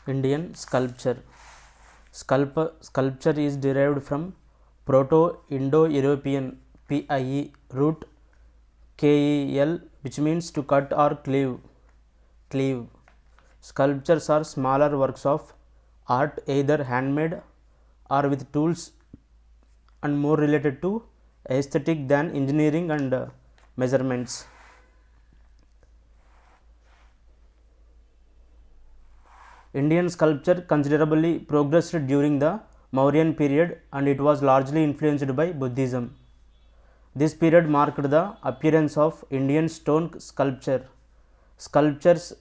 Indian sculpture. Sculpture is derived from Proto-Indo-European PIE root KEL, which means to cut or cleave. Sculptures are smaller works of art, either handmade or with tools, and more related to aesthetic than engineering and measurements. Indian sculpture considerably progressed during the Mauryan period, and it was largely influenced by Buddhism. This period marked the appearance of Indian stone sculpture. Sculptures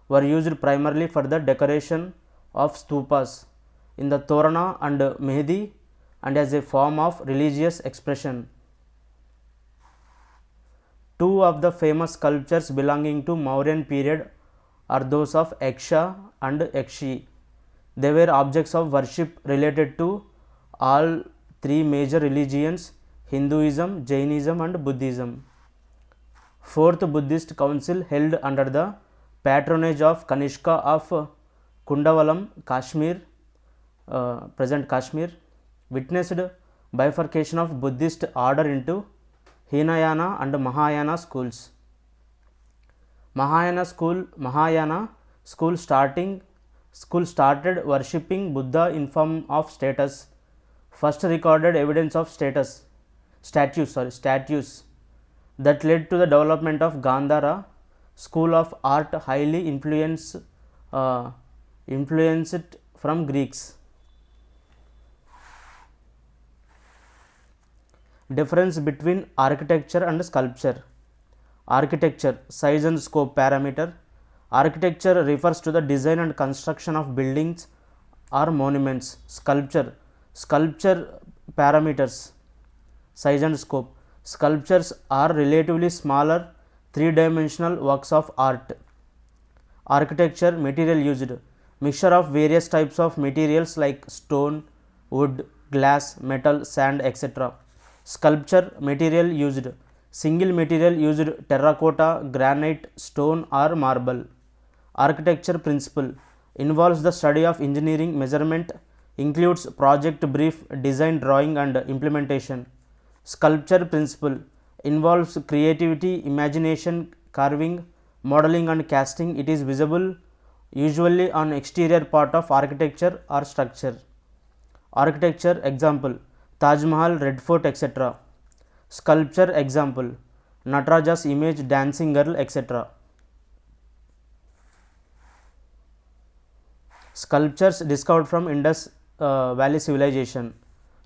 were used primarily for the decoration of stupas in the Torana and Mehdi, and as a form of religious expression. Two of the famous sculptures belonging to Mauryan period are those of Yaksha and Yakshi. They were objects of worship related to all three major religions, Hinduism, Jainism and Buddhism. Fourth Buddhist Council, held under the patronage of Kanishka of Kundavalam, Kashmir, present Kashmir, witnessed bifurcation of Buddhist order into Hinayana and Mahayana schools. Mahayana school started worshipping Buddha in form of statues. First recorded evidence of statues that led to the development of Gandhara school of art, highly influenced from Greeks. Difference between architecture and sculpture. Architecture, size and scope parameter. Architecture refers to the design and construction of buildings or monuments. Sculpture parameters, size and scope. Sculptures are relatively smaller three-dimensional works of art. Architecture, material used, mixture of various types of materials like stone, wood, glass, metal, sand, etc. Sculpture, material used, single material used, terracotta, granite, stone or marble. Architecture principle involves the study of engineering, measurement, includes project brief, design, drawing and implementation. Sculpture principle involves creativity, imagination, carving, modeling and casting. It is visible usually on exterior part of architecture or structure. Architecture example, Taj Mahal, Red Fort, etc. Sculpture example, Nataraja's image, dancing girl, etc. Sculptures discovered from Indus Valley civilization: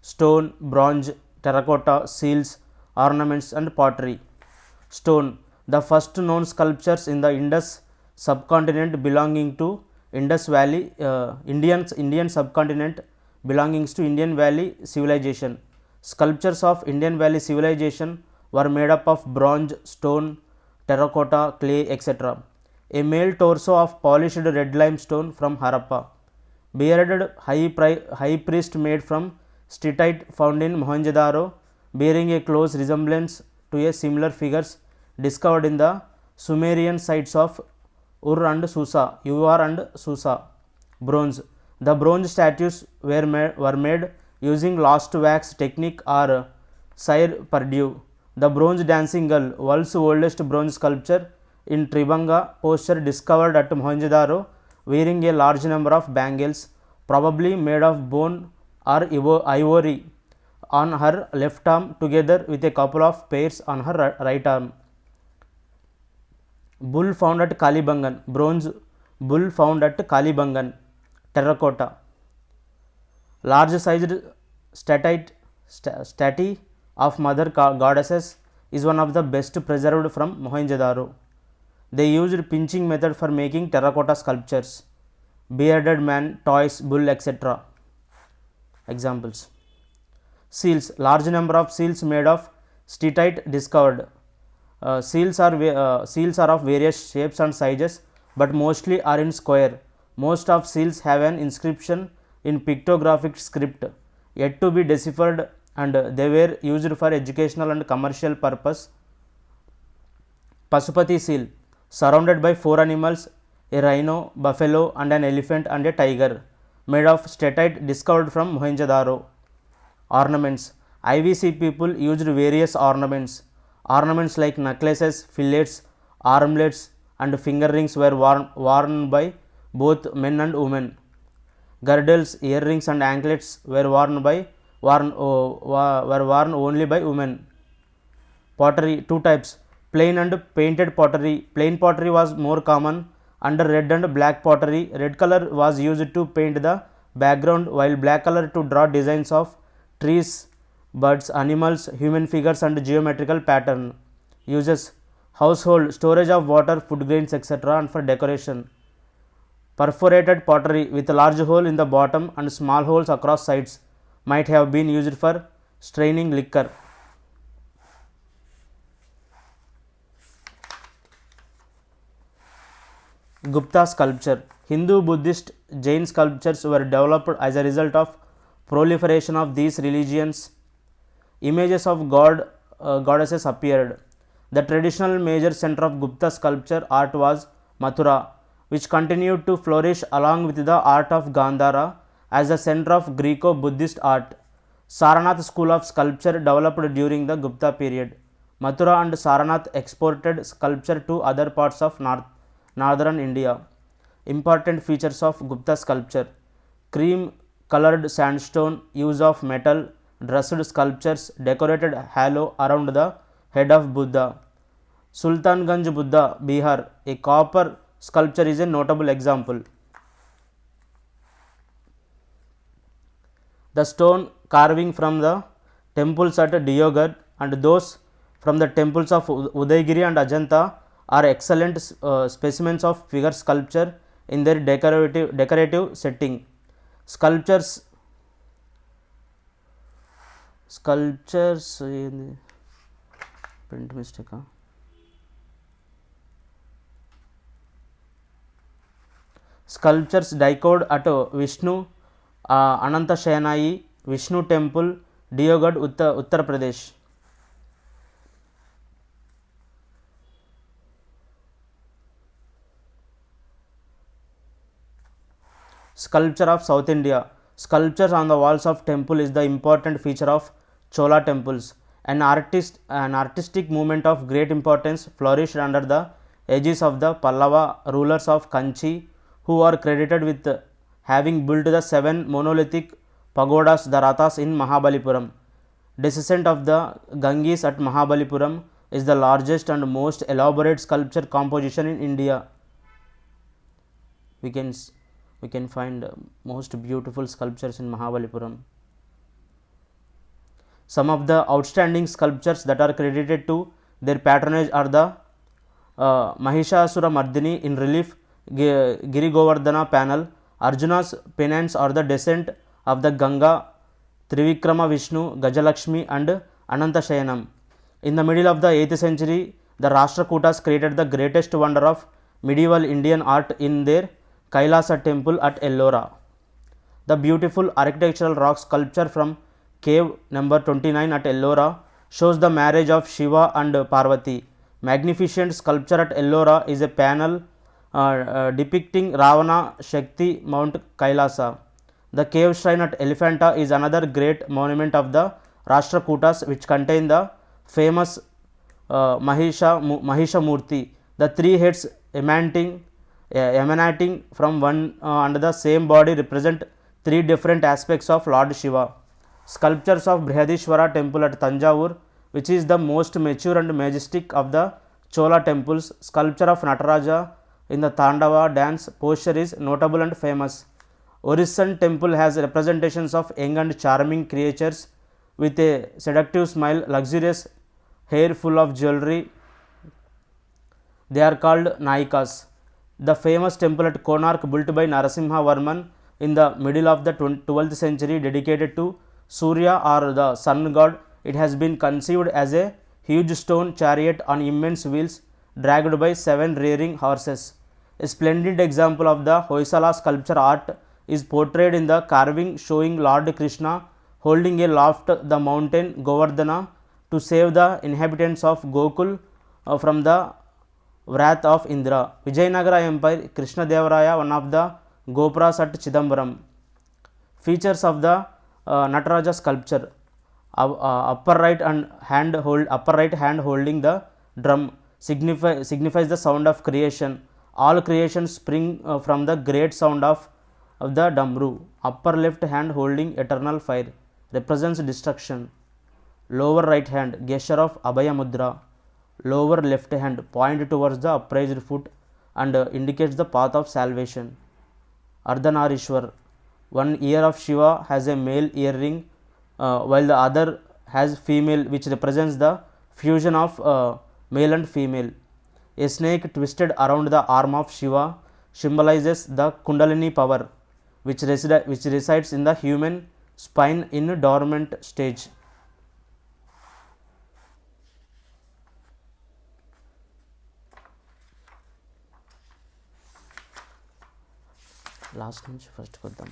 stone, bronze, terracotta, seals, ornaments and pottery. Stone, the first known sculptures in the Indus subcontinent belonging to Indus Valley, Indian subcontinent belongs to Indian Valley civilization. Sculptures of Indian Valley civilization were made up of bronze, stone, terracotta, clay, etc. A male torso of polished red limestone from Harappa. Bearded high priest made from steatite found in Mohenjo-daro, bearing a close resemblance to a similar figures discovered in the Sumerian sites of Ur and Susa. Bronze. The bronze statues were made using lost wax technique or cire perdue. The bronze dancing girl, world's oldest bronze sculpture in Tribanga posture, discovered at Mohenjo-daro, wearing a large number of bangles, probably made of bone or ivory, on her left arm, together with a couple of pairs on her right arm. Bull found at Kalibangan, bronze bull found at Kalibangan, terracotta. Large sized statue of mother goddesses is one of the best preserved from Mohenjo-daro. They used pinching method for making terracotta sculptures. Bearded man, toys, bull, etc. Examples: seals, large number of seals made of steatite discovered. Seals are of various shapes and sizes, but mostly are in square. Most of seals have an inscription in pictographic script yet to be deciphered, and they were used for educational and commercial purpose. Pasupati seal, surrounded by 4 animals, a rhino, buffalo, and an elephant and a tiger, made of statite discovered from Mohenjo-daro. Ornaments. IVC people used various ornaments. Ornaments like necklaces, fillets, armlets, and finger rings were worn by both men and women. Girdles, earrings, and anklets were worn only by women. Pottery, two types, plain and painted pottery. Plain pottery was more common. Under red and black pottery, red color was used to paint the background, while black color to draw designs of trees, birds, animals, human figures, and geometrical pattern. Uses: household, storage of water, food grains, etc., and for decoration. Perforated pottery with a large hole in the bottom and small holes across sides might have been used for straining liquor. Gupta sculpture. Hindu, Buddhist, Jain sculptures were developed as a result of proliferation of these religions. Images of goddesses appeared. The traditional major center of Gupta sculpture art was Mathura, which continued to flourish along with the art of Gandhara as the center of Greco-Buddhist art. Saranath school of sculpture developed during the Gupta period. Mathura and Saranath exported sculpture to other parts of northern India. Important features of Gupta sculpture: cream colored sandstone, use of metal, dressed sculptures, decorated halo around the head of Buddha. Sultanganj Buddha, Bihar, a copper sculpture is a notable example. The stone carving from the temples at Diyoghar and those from the temples of Udaygiri and Ajanta are excellent specimens of figure sculpture in their decorative setting. Sculptures print mistake. Sculptures decored at Vishnu Ananta Shayanai Vishnu Temple, Diyoghar, Uttar Pradesh. Sculpture of South India. Sculptures on the walls of temple is the important feature of Chola temples. An artistic movement of great importance flourished under the aegis of the Pallava rulers of Kanchi, who are credited with having built the 7 monolithic pagodas, the Rathas, in Mahabalipuram. Descent of the Ganges at Mahabalipuram is the largest and most elaborate sculpture composition in India. We can find most beautiful sculptures in Mahabalipuram. Some of the outstanding sculptures that are credited to their patronage are the Mahishasura Mardini in relief, Giri Govardhana panel, Arjuna's penance or the descent of the Ganga, Trivikrama Vishnu, Gajalakshmi, and Ananta Shayanam. In the middle of the 8th century, the Rashtrakutas created the greatest wonder of medieval Indian art in their Kailasa temple at Ellora. The beautiful architectural rock sculpture from cave number 29 at Ellora shows the marriage of Shiva and Parvati. Magnificent sculpture at Ellora is a panel depicting Ravana, Shakti, Mount Kailasa. The cave shrine at Elephanta is another great monument of the Rashtrakutas, which contain the famous Mahisha Murti, the 3 heads emanating from one and the same body represent 3 different aspects of Lord Shiva. Sculptures of Brihadishwara temple at Tanjavur, which is the most mature and majestic of the Chola temples. Sculpture of Nataraja in the Tandava dance posture is notable and famous. Orissan temple has representations of young and charming creatures with a seductive smile, luxurious hair full of jewelry. They are called Naikas. The famous temple at Konark, built by Narasimha Varman in the middle of the 12th century, dedicated to Surya or the sun god. It has been conceived as a huge stone chariot on immense wheels dragged by 7 rearing horses. A splendid example of the Hoysala sculpture art is portrayed in the carving showing Lord Krishna holding aloft the mountain Govardhana to save the inhabitants of Gokul from the Wrath of Indra. Vijayanagara Empire, Krishnadevaraya, one of the Gopuras at Chidambaram. Features of the Nataraja sculpture: upper right hand holding the drum signifies the sound of creation. All creations spring from the great sound of the Damru. Upper left hand holding eternal fire represents destruction. Lower right hand gesture of Abhaya Mudra. Lower left hand point towards the upraised foot and indicates the path of salvation. Ardhanarishwar, one ear of Shiva has a male earring while the other has female, which represents the fusion of male and female. A snake twisted around the arm of Shiva symbolizes the Kundalini power which resides in the human spine in dormant stage. Last నుంచి ఫస్ట్కి వద్దాం.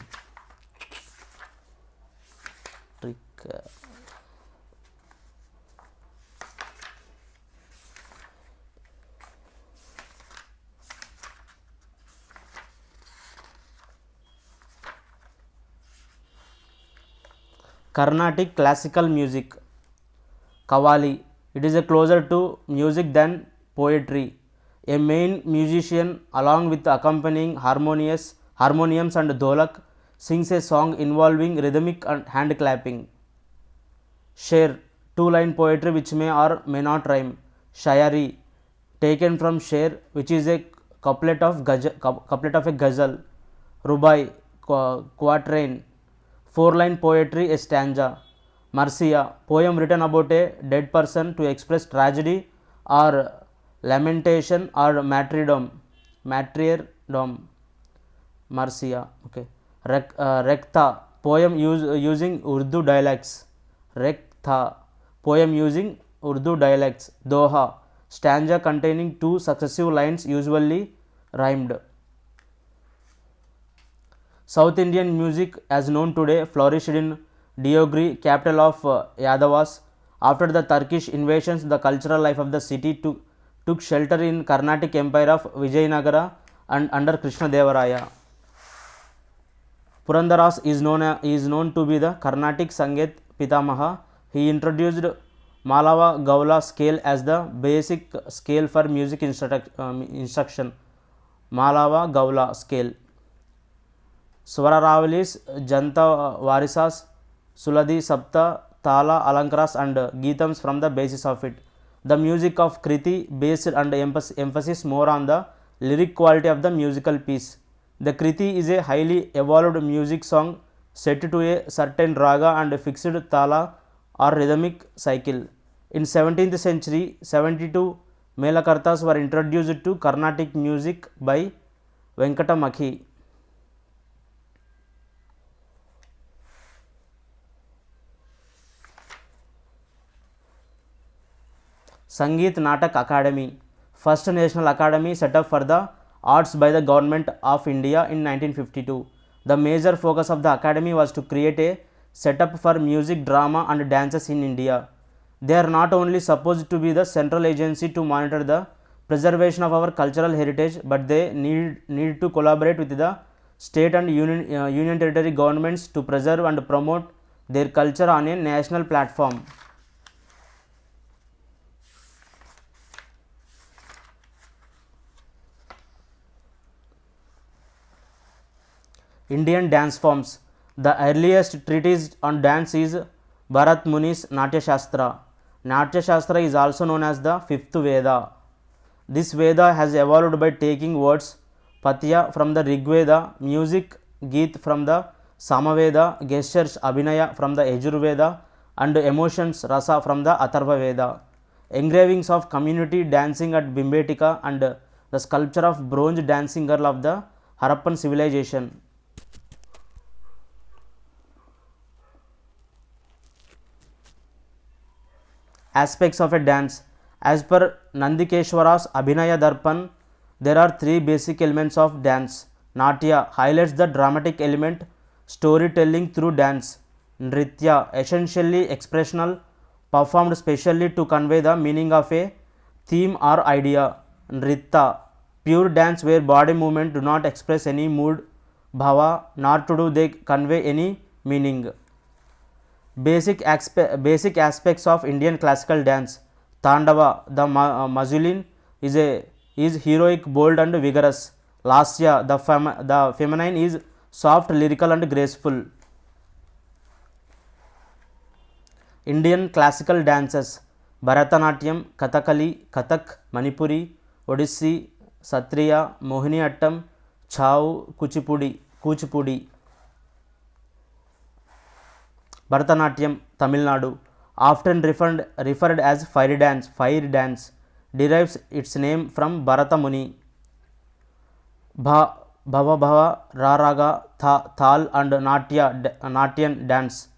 Trick Carnatic classical music. Qawwali. It is a closer to music than poetry. A main musician along with accompanying harmoniums and dholak sings a song involving rhythmic and hand clapping. Sher, two-line poetry which may or may not rhyme. Shayari, taken from Sher, which is a couplet of a ghazal. Rubai, quatrain. Four-line poetry, a stanza. Marcia, poem written about a dead person to express tragedy or lamentation or martyrdom. Marcia. Okay. Rektha, poem using Urdu dialects. Rektha, poem using Urdu dialects. Doha, stanza containing two successive lines usually rhymed. South Indian music as known today flourished in Deogri, capital of Yadavas. After the Turkish invasions, the cultural life of the city took shelter in Carnatic Empire of Vijayanagara and under Krishnadevaraya. Purandaras is known to be the Carnatic Sangeet Pitamaha. He introduced Malava Gaula scale as the basic scale for music instruction. Malava Gaula scale. Swararavalis, Janta Varisas, Suladi Sapta, Tala Alankaras and Geetams from the basis of it. The music of Kriti based and emphasis more on the lyric quality of the musical piece. The Kriti is a highly evolved music song set to a certain raga and fixed tala or rhythmic cycle. In 17th century, 72 Melakartas were introduced to Carnatic music by Venkatamaki. Sangeet Natak Academy, first national academy set up for the arts by the government of India in 1952. The major focus of the academy was to create a setup for music, drama and dances in India. They are not only supposed to be the central agency to monitor the preservation of our cultural heritage, but they need to collaborate with the state and union territory governments to preserve and promote their culture on a national platform. Indian dance forms. The earliest treatise on dance is Bharat Muni's Natya Shastra. Natya Shastra is also known as the fifth Veda. This Veda has evolved by taking words Patya from the Rig Veda, music Geet from the Samaveda, gestures Abhinaya from the Yajurveda and emotions Rasa from the Atharva Veda. Engravings of community dancing at Bhimbetika and the sculpture of bronze dancing girl of the Harappan civilization. Aspects of a dance. As per Nandikeshwara's Abhinaya Darpan, there are three basic elements of dance. Natya highlights the dramatic element, storytelling through dance. Nritya, essentially expressional, performed specially to convey the meaning of a theme or idea. Nritta, pure dance where body movement do not express any mood, bhava, nor to do they convey any meaning. Basic aspects of Indian classical dance. Tandava, the masculine is heroic, bold and vigorous. Lasya, the feminine is soft, lyrical and graceful. Indian classical dances. Bharatanatyam, Kathakali, Kathak, Manipuri, Odissi, Satriya, Mohiniyattam, Chau, Kuchipudi. Bharatanatyam, Tamil Nadu, often referred as fire dance, derives its name from Bharata Muni. Bhava Bhava, Raraga, Thal and Natyan dance.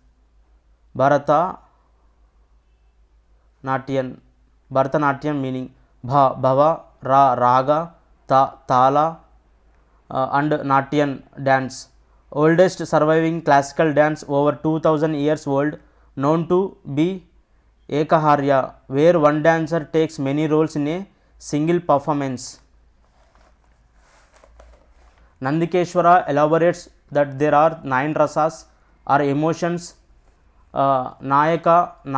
Bharatanatyam meaning Bhava, Raga, Thala and Natyan dance. Oldest surviving classical dance over 2000 years old, known to be Ekaharya, where one dancer takes many roles in a single performance. Nandikeshwara elaborates that there are 9 rasas or emotions, Nayaka to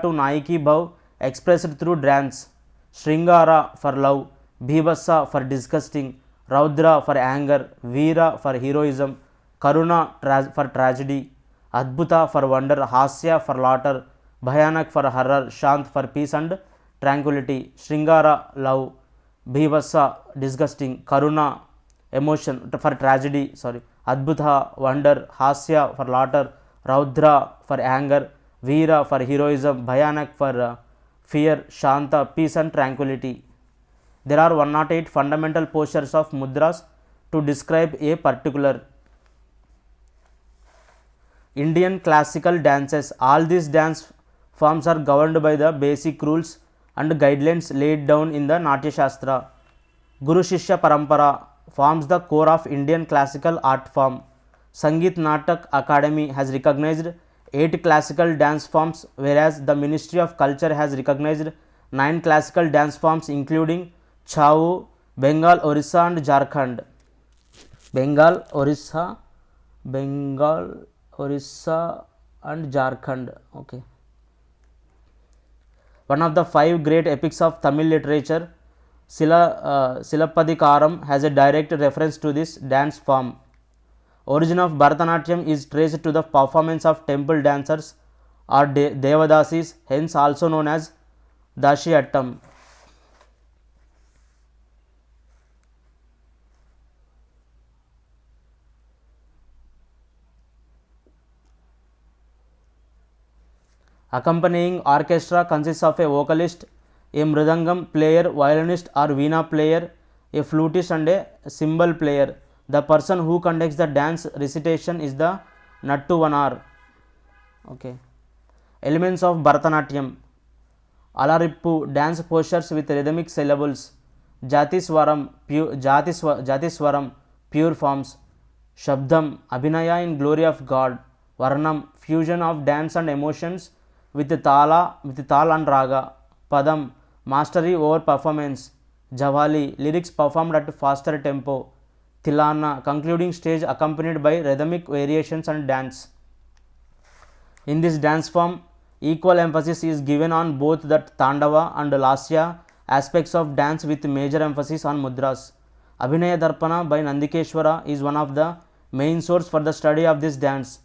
Nayaki bhav expressed through dance, Shringara for love, Bhivasa for disgusting, Raudra for anger, Veera for heroism, Karuna for tragedy, Adbhuta for wonder, Hasya for laughter, Bhayanak for horror, Shant for peace and tranquility, Shringara love, Bhivasa disgusting, Karuna emotion for tragedy, Adbhuta wonder, Hasya for laughter, Raudra for anger, Veera for heroism, Bhayanak for fear, Shanta peace and tranquility. There are 108 fundamental postures of mudras to describe a particular. Indian classical dances. All these dance forms are governed by the basic rules and guidelines laid down in the Natya Shastra. Guru Shishya Parampara forms the core of Indian classical art form. Sangeet Natak Academy has recognized 8 classical dance forms, whereas the Ministry of Culture has recognized 9 classical dance forms including Chau, Bengal, Orissa and Jharkhand. Bengal, Orissa and Jharkhand. Okay. One of the 5 great epics of Tamil literature, Silappatikaram, has a direct reference to this dance form. Origin of Bharatanatyam is traced to the performance of temple dancers or Devadasis, hence also known as Dashiyattam. Accompanying orchestra consists of a vocalist, a mridangam player, violinist or veena player, a flutist and a cymbal player. The person who conducts the dance recitation is the Nattuvanar. Okay. Elements of Bharatanatyam. Alarippu, dance postures with rhythmic syllables. Jatiswaram, pure forms. Shabdam, Abhinaya in glory of God. Varnam, fusion of dance and emotions with Tal and Raga. Padam, mastery over performance. Javali, lyrics performed at faster tempo. Tilana, concluding stage accompanied by rhythmic variations and dance. In this dance form, equal emphasis is given on both the Tandava and Lasya aspects of dance with major emphasis on mudras. Abhinaya Darpana by Nandikeshwara is one of the main source for the study of this dance.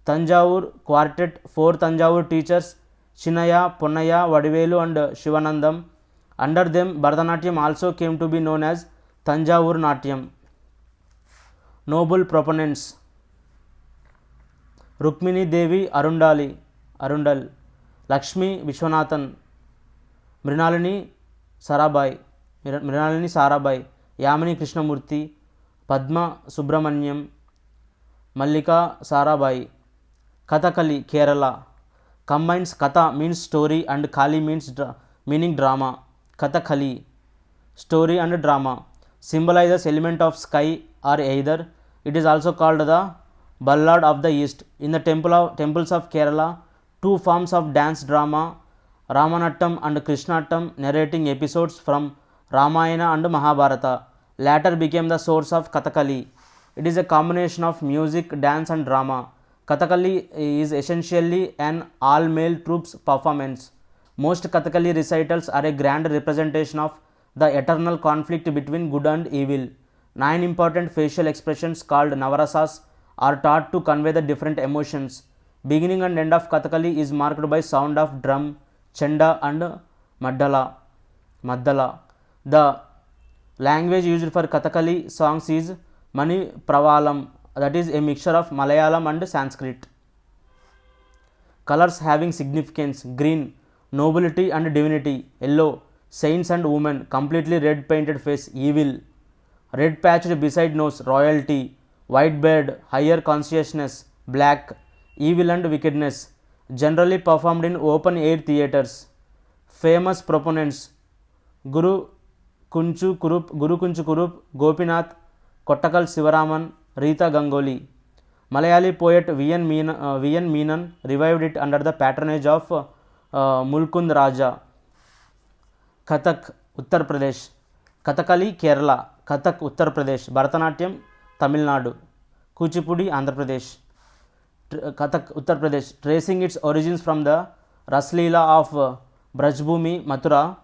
Tanjavur quartet, 4 Tanjavur teachers, Chinaya, Ponnaya, Vadivelu and Shivanandam. Under them, Bharatanatyam also came to be known as Tanjavur Natyam. Noble proponents: Rukmini Devi Arundal, Lakshmi Vishwanathan, Mrinalini Sarabai, Yamini Krishnamurti, Padma Subramanyam, Mallika Sarabai. Kathakali, Kerala, combines Katha means story and Kali means meaning drama. Kathakali, story and drama, symbolizes element of sky or either. It is also called the Ballad of the East. In the temples of Kerala, 2 forms of dance drama Ramanattam and Krishnattam, narrating episodes from Ramayana and Mahabharata, later became the source of Kathakali. It is a combination of music, dance and drama. Kathakali is essentially an all-male troops performance. Most Kathakali recitals are a grand representation of the eternal conflict between good and evil. 9 important facial expressions called Navarasas are taught to convey the different emotions. Beginning and end of Kathakali is marked by sound of drum, chenda and maddala. The language used for Kathakali songs is Manipravalam, that is a mixture of Malayalam and Sanskrit. Colors having significance: green, nobility and divinity; yellow, saints and women; completely red painted face, evil; red patched beside nose, royalty; white beard, higher consciousness; black, evil and wickedness. Generally performed in open air theatres. Famous proponents: Guru Kunchu Kurup, Gopinath, Kottakal Sivaraman, Rita Gangoli. Malayali poet V.N. Menon revived it under the patronage of Mulkund Raja. Kathak, Uttar Pradesh; Kathakali, Kerala; Kathak, Uttar Pradesh; Bharatanatyam, Tamil Nadu; Kuchipudi, Andhra Pradesh. Kathak, Uttar Pradesh, tracing its origins from the Rasleela of Brajbhumi, Mathura.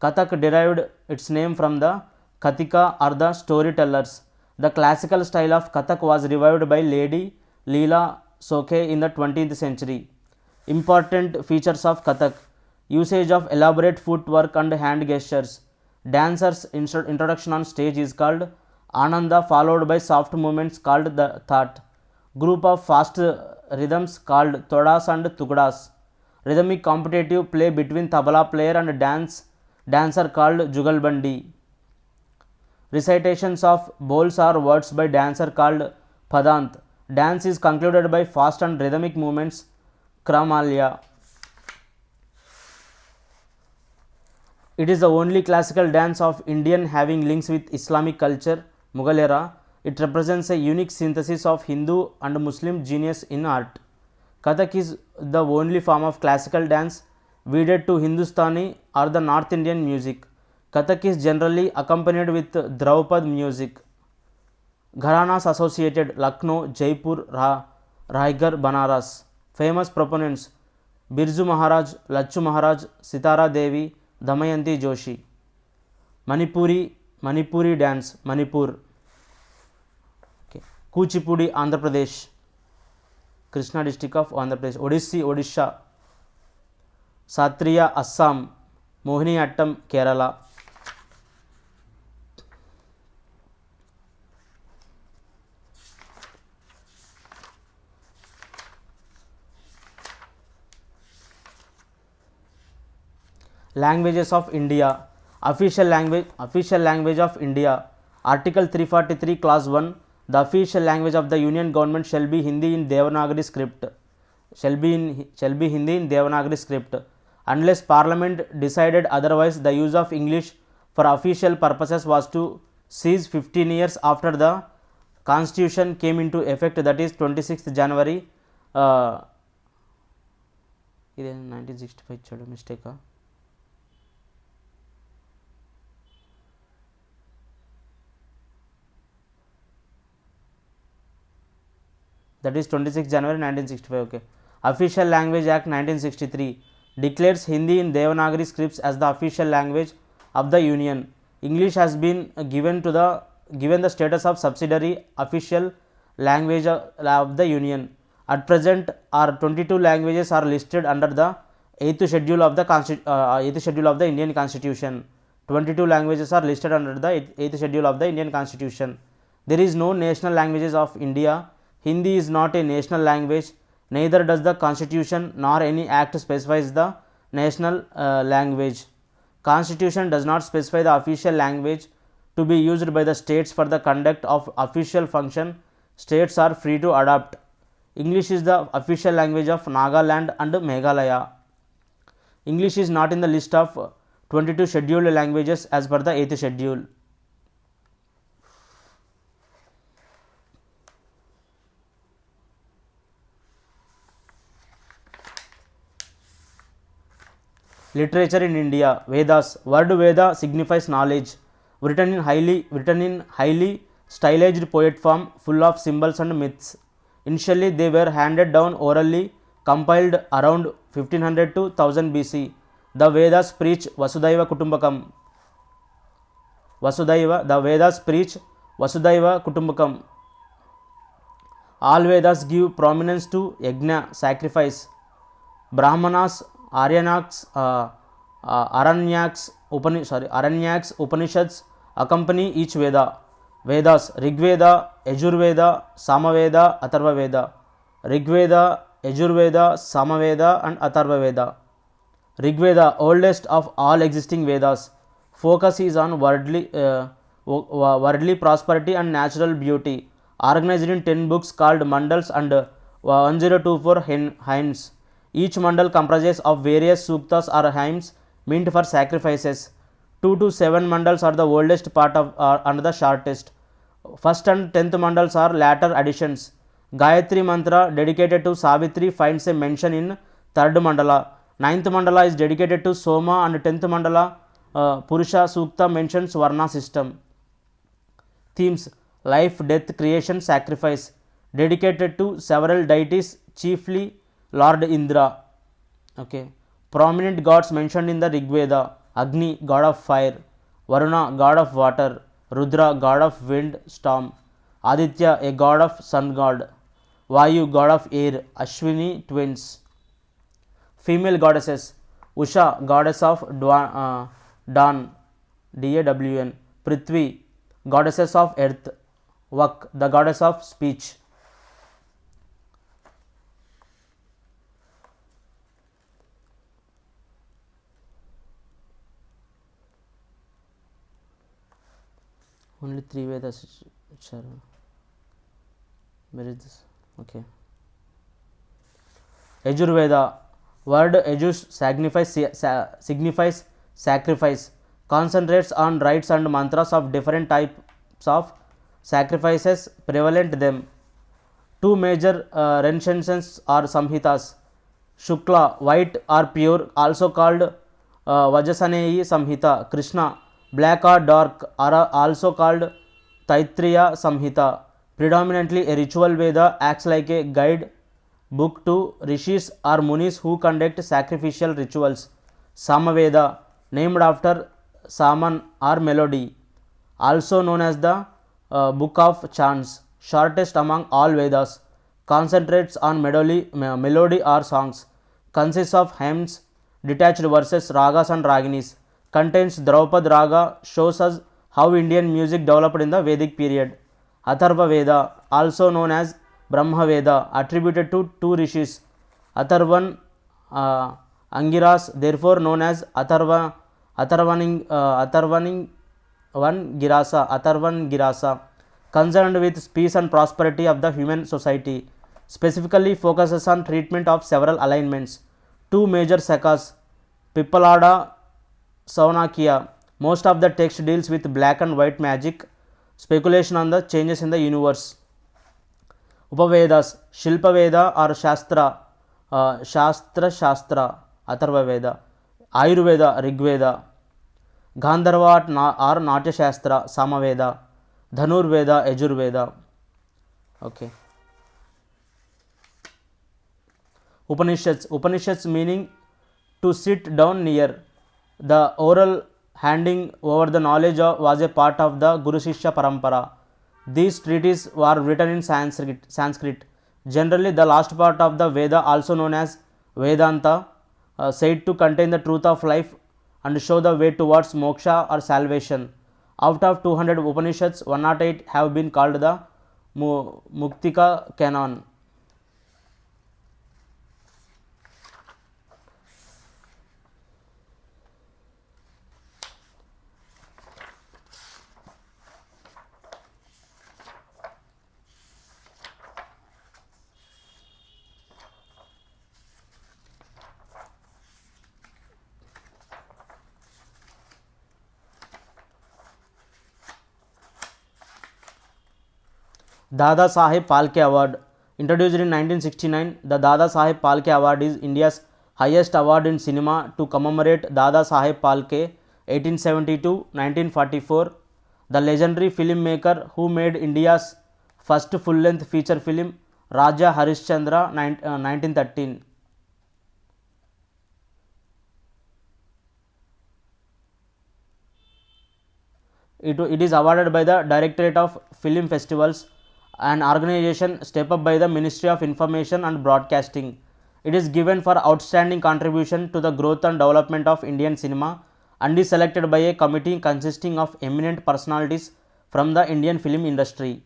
Kathak derived its name from the Kathika or the storytellers. The classical style of Kathak was revived by Lady Leela Soke in the 20th century. Important features of Kathak: usage of elaborate footwork and hand gestures. Dancers' introduction on stage is called Ananda, followed by soft movements called the That. Group of fast rhythms called Todas and Tugdas. Rhythmic competitive play between tabla player and dancer called Jugalbandi. Recitations of bowls or words by dancer called Padant. Dance is concluded by fast and rhythmic movements, Kramalya. It is the only classical dance of Indian having links with Islamic culture, Mughal era. It represents a unique synthesis of Hindu and Muslim genius in art. Kathak is the only form of classical dance wedded to Hindustani or the North Indian music. Kathak is generally accompanied with Draupad music. Gharanas associated: Lucknow, Jaipur, Raigarh, Banaras. Famous proponents: Birju Maharaj, Lachu Maharaj, Sitara Devi, Damayanti Joshi. Manipuri dance, Manipur. Kuchipudi, Andhra Pradesh, Krishna district of Andhra Pradesh. Odissi, Odisha. Satriya, Assam. Mohiniyattam, Kerala. Languages of India. Official language of India. Article 343, clause 1. The official language of the Union Government shall be Hindi in Devanagari script. Hindi in Devanagari script. Unless Parliament decided otherwise, the use of English for official purposes was to cease 15 years after the Constitution came into effect, that is 26th January. This 1965 mistake. That is 26 January 1965. Okay. Official Language Act 1963 declares Hindi in Devanagari scripts as the official language of the Union. English has been given the status of subsidiary official language of the Union. At present, 22 languages are listed under the 8th schedule of the Indian Constitution. 22 languages are listed under the 8th schedule of the Indian Constitution. There is no national languages of India. Hindi is not a national language. Neither does the Constitution nor any act specifies the national language. Constitution does not specify the official language to be used by the states for the conduct of official function. States are free to adopt. English is the official language of Nagaland and Meghalaya. English is not in the list of 22 scheduled languages as per the 8th schedule. Literature in India. Vedas. Word Veda signifies knowledge. Written in highly stylized poet form, full of symbols and myths. Initially, they were handed down orally, compiled around 1500 to 1000 BC. The Vedas preach Vasudhaiva Kutumbakam. The Vedas preach Vasudhaiva Kutumbakam. All Vedas give prominence to yajna, sacrifice. Brahmanas, Aranyaks, Upanishads accompany each Veda. Vedas: Rigveda, Yajurveda, Samaveda, Atharvaveda. Rigveda, Yajurveda, Samaveda, and Atharvaveda. Rigveda, oldest of all existing Vedas, focus is on worldly prosperity and natural beauty. Organized in 10 books called mandals and 1024 hymns. Each mandal comprises of various suktas or hymns meant for sacrifices. 2 to 7 mandals are the oldest part of and the shortest. First and 10th mandals are latter additions. Gayatri mantra dedicated to Savitri finds a mention in 3rd mandala. 9th mandala is dedicated to Soma and 10th mandala Purusha Sukta mentions Varna system. Themes: life, death, creation, sacrifice. Dedicated to several deities, chiefly Lord Indra. Okay. Prominent gods mentioned in the Rigveda: Agni, god of fire; Varuna, god of water; Rudra, god of wind, storm; Aditya, a god of sun god; Vayu, god of air; Ashwini, twins. Female goddesses: Usha, goddess of dawn, Dawn; Prithvi, goddesses of earth; Vak, the goddess of speech. Only 3 Vedas. Where is this? Okay. Yajurveda. Word Yajus signifies sacrifice. Concentrates on rites and mantras of different types of sacrifices prevalent them. 2 major recensions are Samhitas. Shukla, white or pure, also called Vajasaneyi Samhita. Krishna, black or dark, are also called Taittiriya Samhita. Predominantly a ritual Veda, acts like a guide book to rishis or munis who conduct sacrificial rituals. Samaveda, named after Saman or melody, also known as the book of chants, shortest among all Vedas, concentrates on melody or songs, consists of hymns, detached verses, ragas and raginis, contains Draupad Raga, shows us how Indian music developed in the Vedic period. Atharva Veda, also known as Brahma Veda, attributed to 2 rishis, Atharvan Angiras, therefore known as Atharvan Girasa, concerned with peace and prosperity of the human society, specifically focuses on treatment of several alignments. 2 major sakas, Pippalada, Saunakya. Most of the text deals with black and white magic, speculation on the changes in the universe. Upavedas, Shilpa Veda or Shastra, Atharva Veda; Ayurveda, Rigveda; Gandharva or Natya Shastra, Samaveda; Dhanurveda, Yajurveda. Okay. Upanishads meaning to sit down near. The oral handing over the knowledge was a part of the Guru Shishya Parampara. These treatises were written in Sanskrit. Generally, the last part of the Veda, also known as Vedanta, said to contain the truth of life and show the way towards moksha or salvation. Out of 200 Upanishads, 108 have been called the Muktika canon. Dada Saheb Phalke Award. Introduced in 1969, the Dada Saheb Phalke Award is India's highest award in cinema to commemorate Dada Saheb Phalke 1872-1944, the legendary filmmaker who made India's first full-length feature film Raja Harishchandra 1913. It is awarded by the Directorate of Film Festivals, an organization step up by the Ministry of Information and Broadcasting. It is given for outstanding contribution to the growth and development of Indian cinema and is selected by a committee consisting of eminent personalities from the Indian film industry.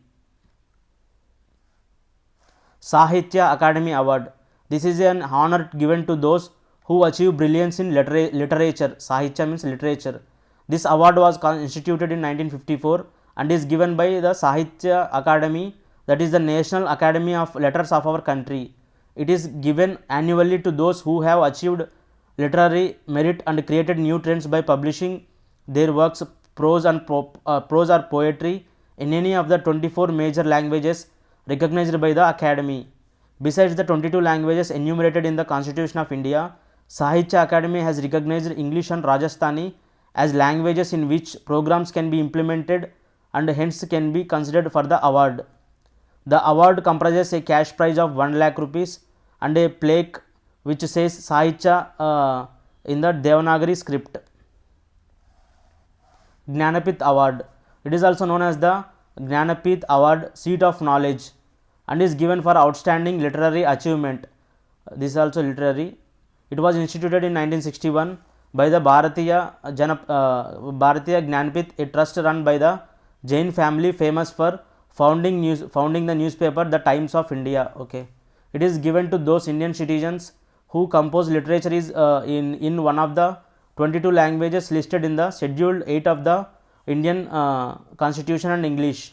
Sahitya Akademi Award. This is an honor given to those who achieve brilliance in literature. Sahitya means literature. This award was instituted in 1954 and is given by the Sahitya Akademi, that is the National Academy of Letters of our country. It is given annually to those who have achieved literary merit and created new trends by publishing their works, prose or poetry, in any of the 24 major languages recognized by the Academy. Besides the 22 languages enumerated in the Constitution of India, Sahitya Academy has recognized English and Rajasthani as languages in which programs can be implemented and hence can be considered for the award. The award comprises a cash prize of 1 lakh rupees and a plaque which says Sahitya in the Devanagari script. Jnanapith Award. It is also known as the Jnanapith Award, Seat of Knowledge, and is given for outstanding literary achievement. This is also literary. It was instituted in 1961 by the Bharatiya Jnanapith, a trust run by the Jain family famous for founding the newspaper The Times of India. Okay, it is given to those Indian citizens who compose literature is in one of the 22 languages listed in the Scheduled 8 of the Indian Constitution and English.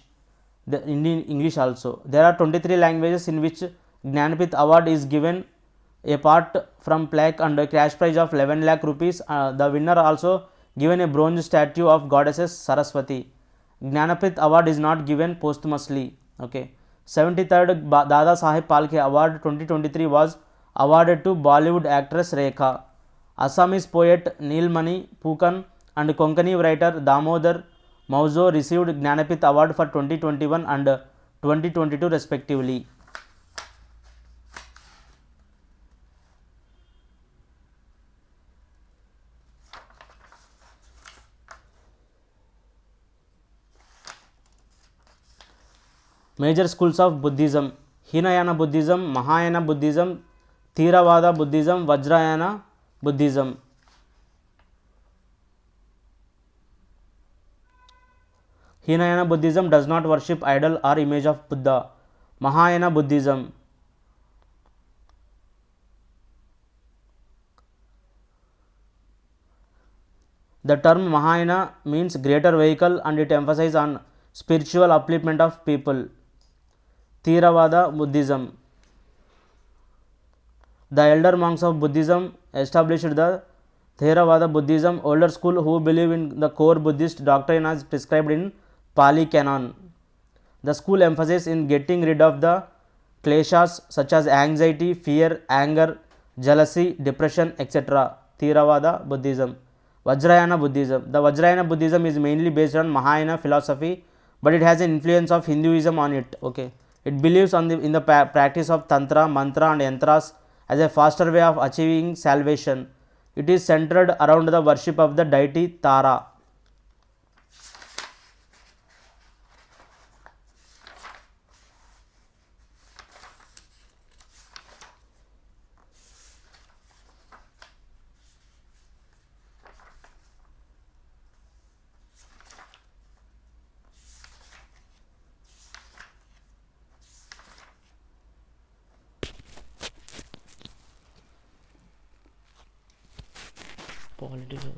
The Indian English also. There are 23 languages in which Jnanapith Award is given, apart from plaque and a cash prize of 11 lakh rupees. The winner also given a bronze statue of goddesses Saraswati. Jnanapith Award is not given posthumously. Okay. 73rd Dada Saheb Phalke Award 2023 was awarded to Bollywood actress Rekha. Assamese poet Neelmani Phukan and Konkani writer Damodar Mauzo received Jnanapith Award for 2021 and 2022 respectively. Major schools of Buddhism: Hinayana Buddhism, Mahayana Buddhism, Theravada Buddhism, Vajrayana Buddhism. Hinayana Buddhism does not worship idol or image of Buddha. Mahayana Buddhism. The term Mahayana means greater vehicle and it emphasizes on spiritual upliftment of people. Theravada Buddhism. The elder monks of Buddhism established the Theravada Buddhism, older school who believe in the core Buddhist doctrine as prescribed in Pali Canon. The school emphasizes in getting rid of the kleshas such as anxiety, fear, anger, jealousy, depression, etc. Theravada Buddhism. Vajrayana Buddhism. The Vajrayana Buddhism is mainly based on Mahayana philosophy, but it has an influence of Hinduism on it. Okay. It believes in the practice of Tantra, Mantra and Yantras as a faster way of achieving salvation. It is centered around the worship of the deity Tara. Politics of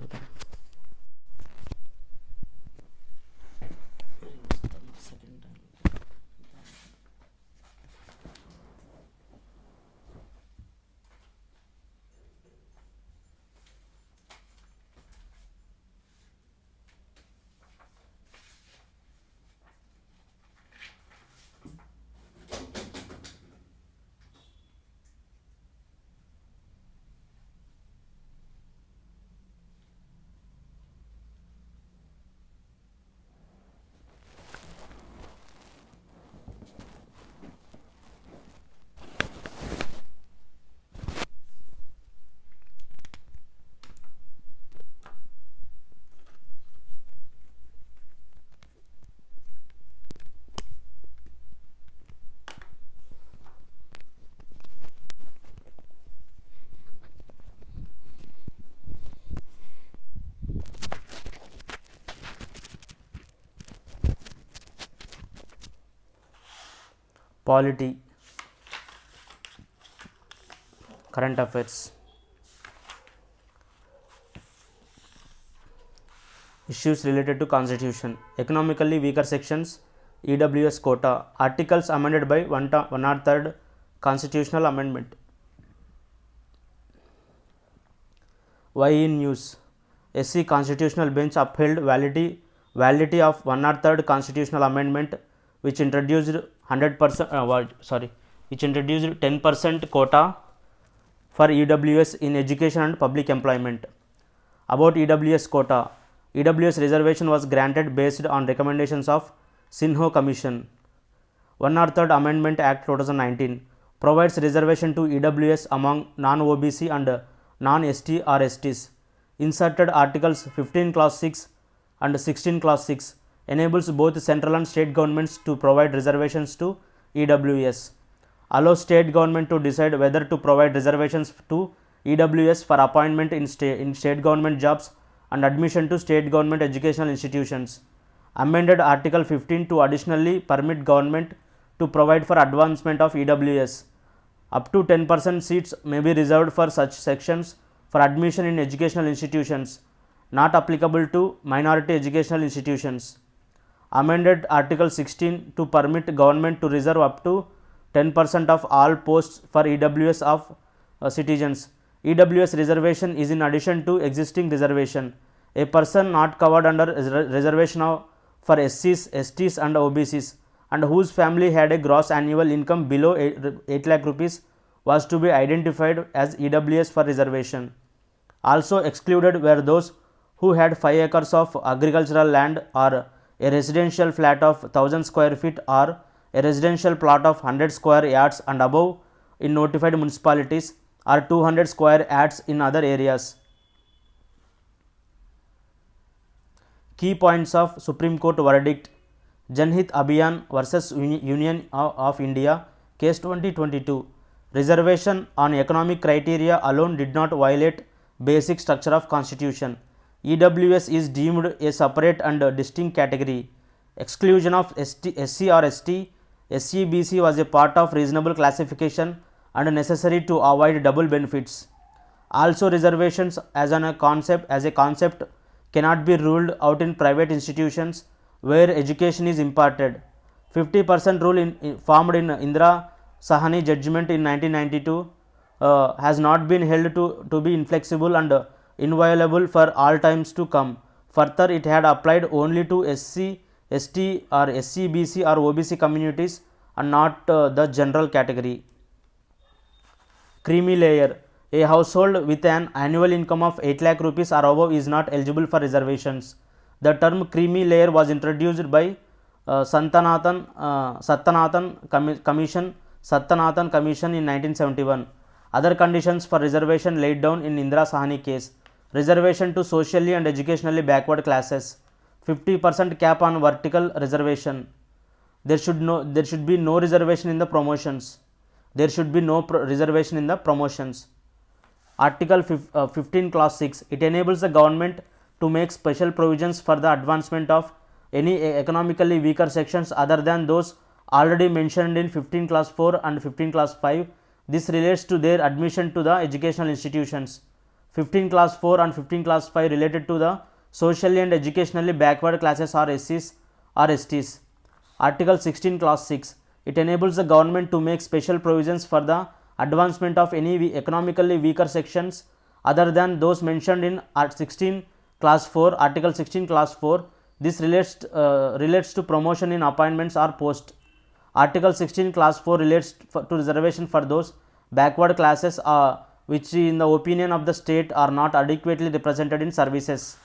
Polity. Current affairs. Issues related to constitution. Economically weaker sections, EWS quota. Articles amended by 103rd constitutional amendment. Why in news? SC constitutional bench upheld validity of 103rd constitutional amendment, which introduced 100% which introduced 10% quota for EWS in education and public employment. About EWS quota, EWS reservation was granted based on recommendations of Sinho Commission. 103rd Amendment Act 2019 provides reservation to EWS among non-OBC and non-ST or STs. Inserted articles 15 clause 6 and 16 clause 6 enables both central and state governments to provide reservations to EWS. Allows state government to decide whether to provide reservations to EWS for appointment in state government jobs and admission to state government educational institutions. Amended Article 15 to additionally permit government to provide for advancement of EWS. Up to 10% seats may be reserved for such sections for admission in educational institutions, not applicable to minority educational institutions. Amended Article 16 to permit government to reserve up to 10% of all posts for EWS of citizens. EWS reservation is in addition to existing reservation. A person not covered under reservation for SCs, STs and OBCs and whose family had a gross annual income below 8 lakh rupees was to be identified as EWS for reservation. Also excluded were those who had 5 acres of agricultural land or a residential flat of 1000 square feet or a residential plot of 100 square yards and above in notified municipalities or 200 square yards in other areas. Key points of Supreme Court verdict. Janhit Abhiyan versus Union of India, case 2022. Reservation on economic criteria alone did not violate basic structure of constitution. EWS is deemed a separate and distinct category. Exclusion of SC or ST, SC/BC was a part of reasonable classification and necessary to avoid double benefits. Also, reservations as a concept cannot be ruled out in private institutions where education is imparted. 50% rule formed in Indira Sahni judgment in 1992 has not been held to be inflexible and inviolable for all times to come. Further, it had applied only to SC, ST or SC/BC or OBC communities and not the general category. Creamy layer. A household with an annual income of 8 lakh rupees or above is not eligible for reservations. The term creamy layer was introduced by Satyanathan Commission in 1971. Other conditions for reservation laid down in Indira Sahni case. Reservation to socially and educationally backward classes. 50% cap on vertical reservation. There should be no reservation in the promotions. Article 15 clause 6. It enables the government to make special provisions for the advancement of any economically weaker sections other than those already mentioned in 15 clause 4 and 15 clause 5. This relates to their admission to the educational institutions. 15 clause 4 and 15 clause 5 related to the socially and educationally backward classes or SCs or STs. Article 16 clause 6. It enables the government to make special provisions for the advancement of any economically weaker sections other than those mentioned in Article 16 clause 4. This relates to promotion in appointments or post. Article 16 clause 4 relates to reservation for those backward classes which in the opinion of the state are not adequately represented in services.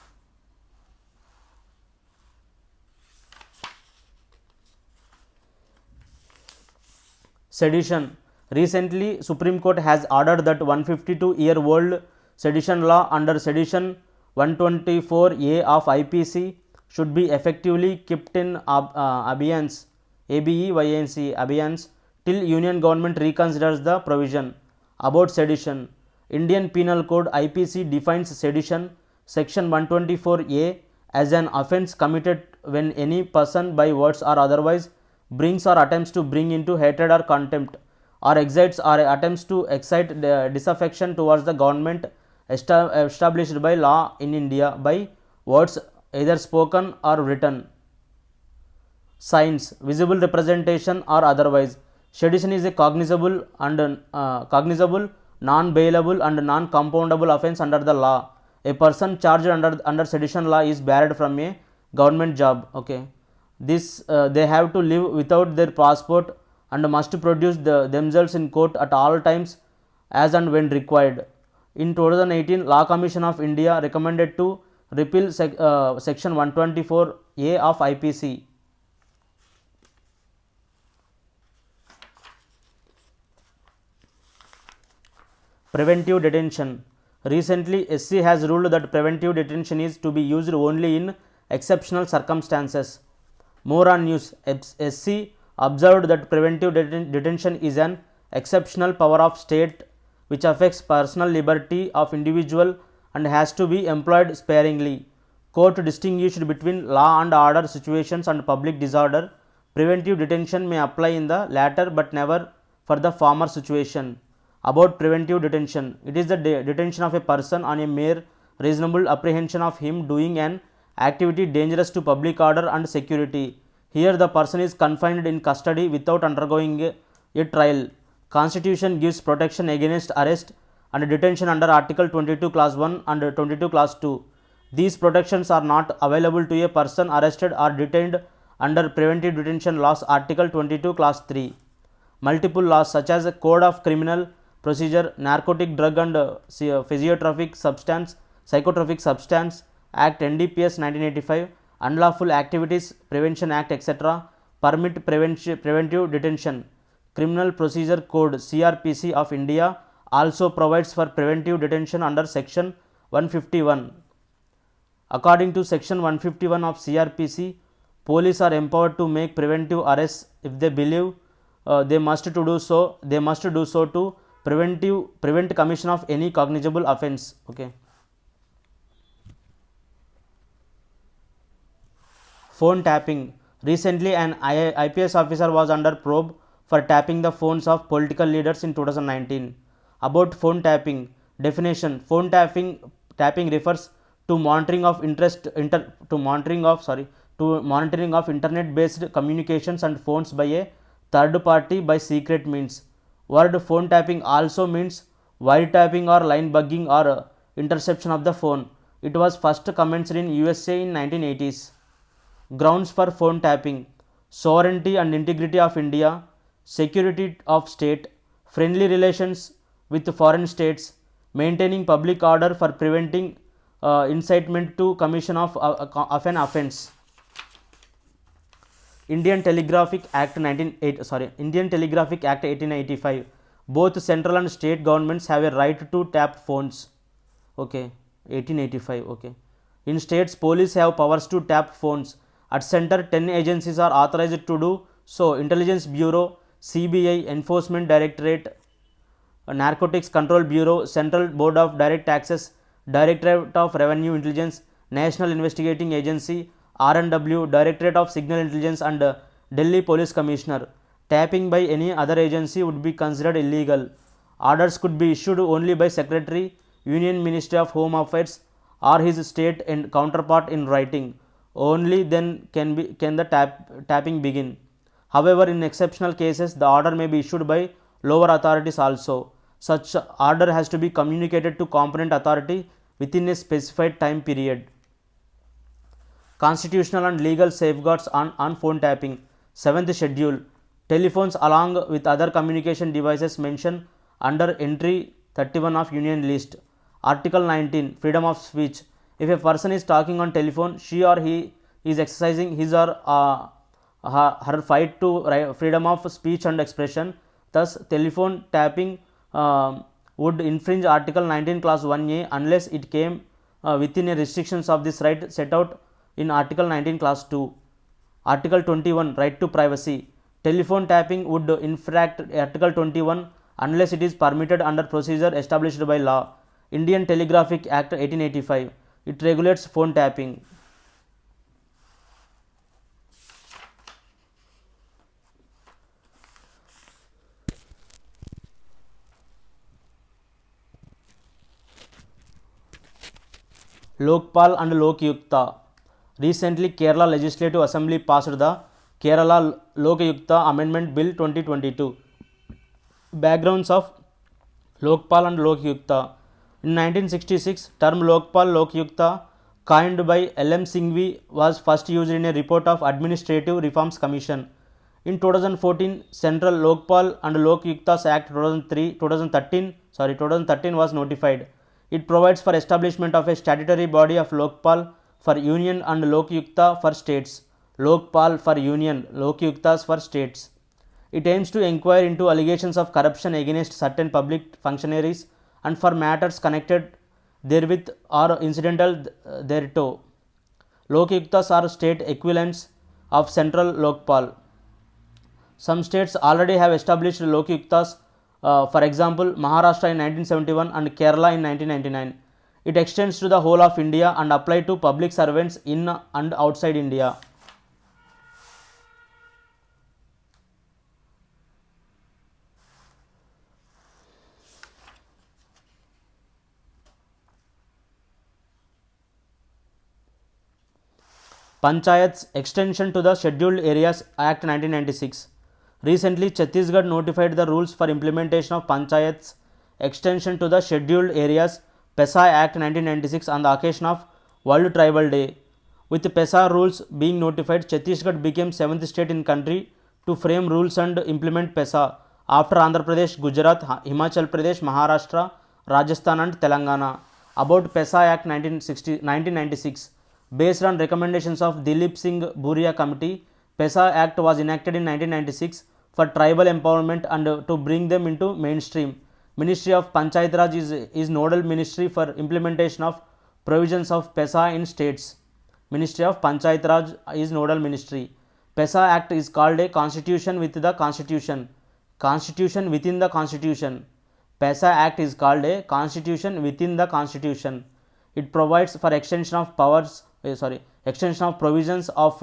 Sedition. Recently, Supreme Court has ordered that 152-year-old sedition law under Sedition 124A of IPC should be effectively kept in abeyance till Union government reconsiders the provision. About sedition. Indian Penal Code IPC defines sedition section 124A as an offence committed when any person by words or otherwise brings or attempts to bring into hatred or contempt, or excites or attempts to excite disaffection towards the government established by law in India by words either spoken or written. Signs, visible representation or otherwise. Sedition is a cognizable, non-bailable and non-compoundable offence under the law. A person charged under sedition law is barred from a government job. Okay, this they have to live without their passport and must produce themselves in court at all times as and when required. In 2018, Law Commission of India recommended to repeal section 124A of IPC. Preventive detention. Recently, SC has ruled that preventive detention is to be used only in exceptional circumstances. More on news. SC observed that preventive detention is an exceptional power of state which affects personal liberty of individual and has to be employed sparingly. Court distinguished between law and order situations and public disorder. Preventive detention may apply in the latter but never for the former situation. About preventive detention, it is the detention of a person on a mere reasonable apprehension of him doing an activity dangerous to public order and security. Here the person is confined in custody without undergoing a trial. Constitution gives protection against arrest and detention under Article 22 Clause 1 and 22 Clause 2. These protections are not available to a person arrested or detained under Preventive Detention Laws Article 22 Clause 3. Multiple laws such as Code of Criminal Procedure, Narcotic Drug and Psychotropic Substance Act NDPS 1985, Unlawful Activities Prevention Act etc. permit preventive detention. Criminal Procedure Code CRPC of India also provides for preventive detention under section 151. According to section 151 of CRPC, police are empowered to make preventive arrests if they believe they must do so to prevent commission of any cognizable offence. Okay. Phone tapping. Recently, an IPS officer was under probe for tapping the phones of political leaders in 2019. About phone tapping. Definition: phone tapping refers to monitoring of internet-based communications and phones by a third party by secret means. Word phone tapping also means wiretapping or line bugging or interception of the phone. It was first commenced in USA in 1980s. Grounds for phone tapping: sovereignty and integrity of India, security of state, friendly relations with foreign states, maintaining public order for preventing incitement to commission of an offence. Indian Telegraphic Act 1885. Both central and state governments have a right to tap phones. Okay, 1885. Okay. In states, police have powers to tap phones. At center, 10 agencies are authorized to do so: Intelligence Bureau, CBI, Enforcement Directorate, Narcotics Control Bureau, Central Board of Direct Taxes, Directorate of Revenue Intelligence, National Investigating Agency, R&W, Directorate of Signal Intelligence and Delhi Police Commissioner. Tapping by any other agency would be considered illegal. Orders could be issued only by Secretary, Union Ministry of Home Affairs or his state and counterpart in writing. Only then can the tapping begin. However, in exceptional cases, the order may be issued by lower authorities also. Such order has to be communicated to competent authority within a specified time period. Constitutional and legal safeguards on phone tapping. 7th schedule. Telephones along with other communication devices mentioned under entry 31 of Union List. Article 19. Freedom of speech. If a person is talking on telephone, she or he is exercising his or her right to freedom of speech and expression. Thus, telephone tapping would infringe Article 19 Clause 1A unless it came within a restrictions of this right set out in Article 19 Clause 2. Article 21. Right to privacy. Telephone tapping would infract Article 21 unless it is permitted under procedure established by law. Indian Telegraphic Act 1885. It regulates phone tapping. Lokpal and Lokyukta. Recently, Kerala Legislative Assembly passed the Kerala Lokayukta Amendment Bill 2022. Backgrounds of Lokpal and Lokyukta. In 1966, term Lokpal Lokyukta, coined by L.M. Singhvi, was first used in a report of Administrative Reforms Commission. In 2014, Central Lokpal and Lokyuktas Act 2013 was notified. It provides for establishment of a statutory body of Lokpal for Union and Lokyukta for states. Lokpal for Union, Lokyuktas for states. It aims to inquire into allegations of corruption against certain public functionaries and for matters connected therewith or incidental thereto. Lokyuktas are state equivalents of Central Lokpal. Some states already have established Lokyuktas, for example, Maharashtra in 1971 and Kerala in 1999. It extends to the whole of India and apply to public servants in and outside India. Panchayats extension to the Scheduled Areas Act 1996. Recently, Chhattisgarh notified the rules for implementation of Panchayats extension to the Scheduled Areas PESA Act 1996 on the occasion of World Tribal Day. With PESA rules being notified, Chhattisgarh became 7th state in country to frame rules and implement PESA after Andhra Pradesh, Gujarat, Himachal Pradesh, Maharashtra, Rajasthan and Telangana. About PESA Act 1996. Based on recommendations of Dilip Singh Bhuria Committee, PESA Act was enacted in 1996 for tribal empowerment and to bring them into mainstream. Ministry of Panchayat Raj is nodal ministry for implementation of provisions of PESA in states. Ministry of Panchayat Raj is nodal ministry. PESA Act is called a constitution with the constitution. Constitution within the constitution. PESA Act is called a constitution within the constitution. It provides for extension of provisions of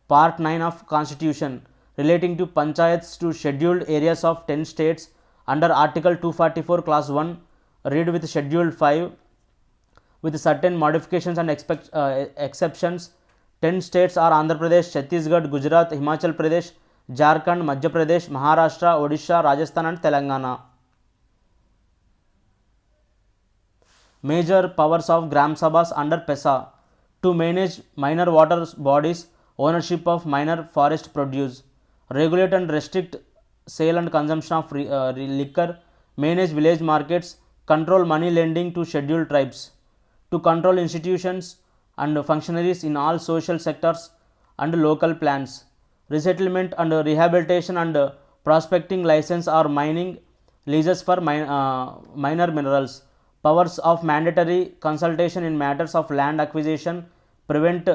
Part 9 of Constitution relating to panchayats to scheduled areas of 10 states under Article 244 Clause 1 read with Schedule 5 with certain modifications and exceptions. 10 states are Andhra Pradesh, Chhattisgarh, Gujarat, Himachal Pradesh, Jharkhand, Madhya Pradesh, Maharashtra, Odisha, Rajasthan and Telangana. Major powers of Gram Sabhas under PESA: to manage minor water bodies, ownership of minor forest produce, regulate and restrict sale and consumption of liquor, manage village markets, control money lending to scheduled tribes, to control institutions and functionaries in all social sectors and local plans, resettlement and rehabilitation and prospecting license or mining leases for minor minerals, powers of mandatory consultation in matters of land acquisition, prevent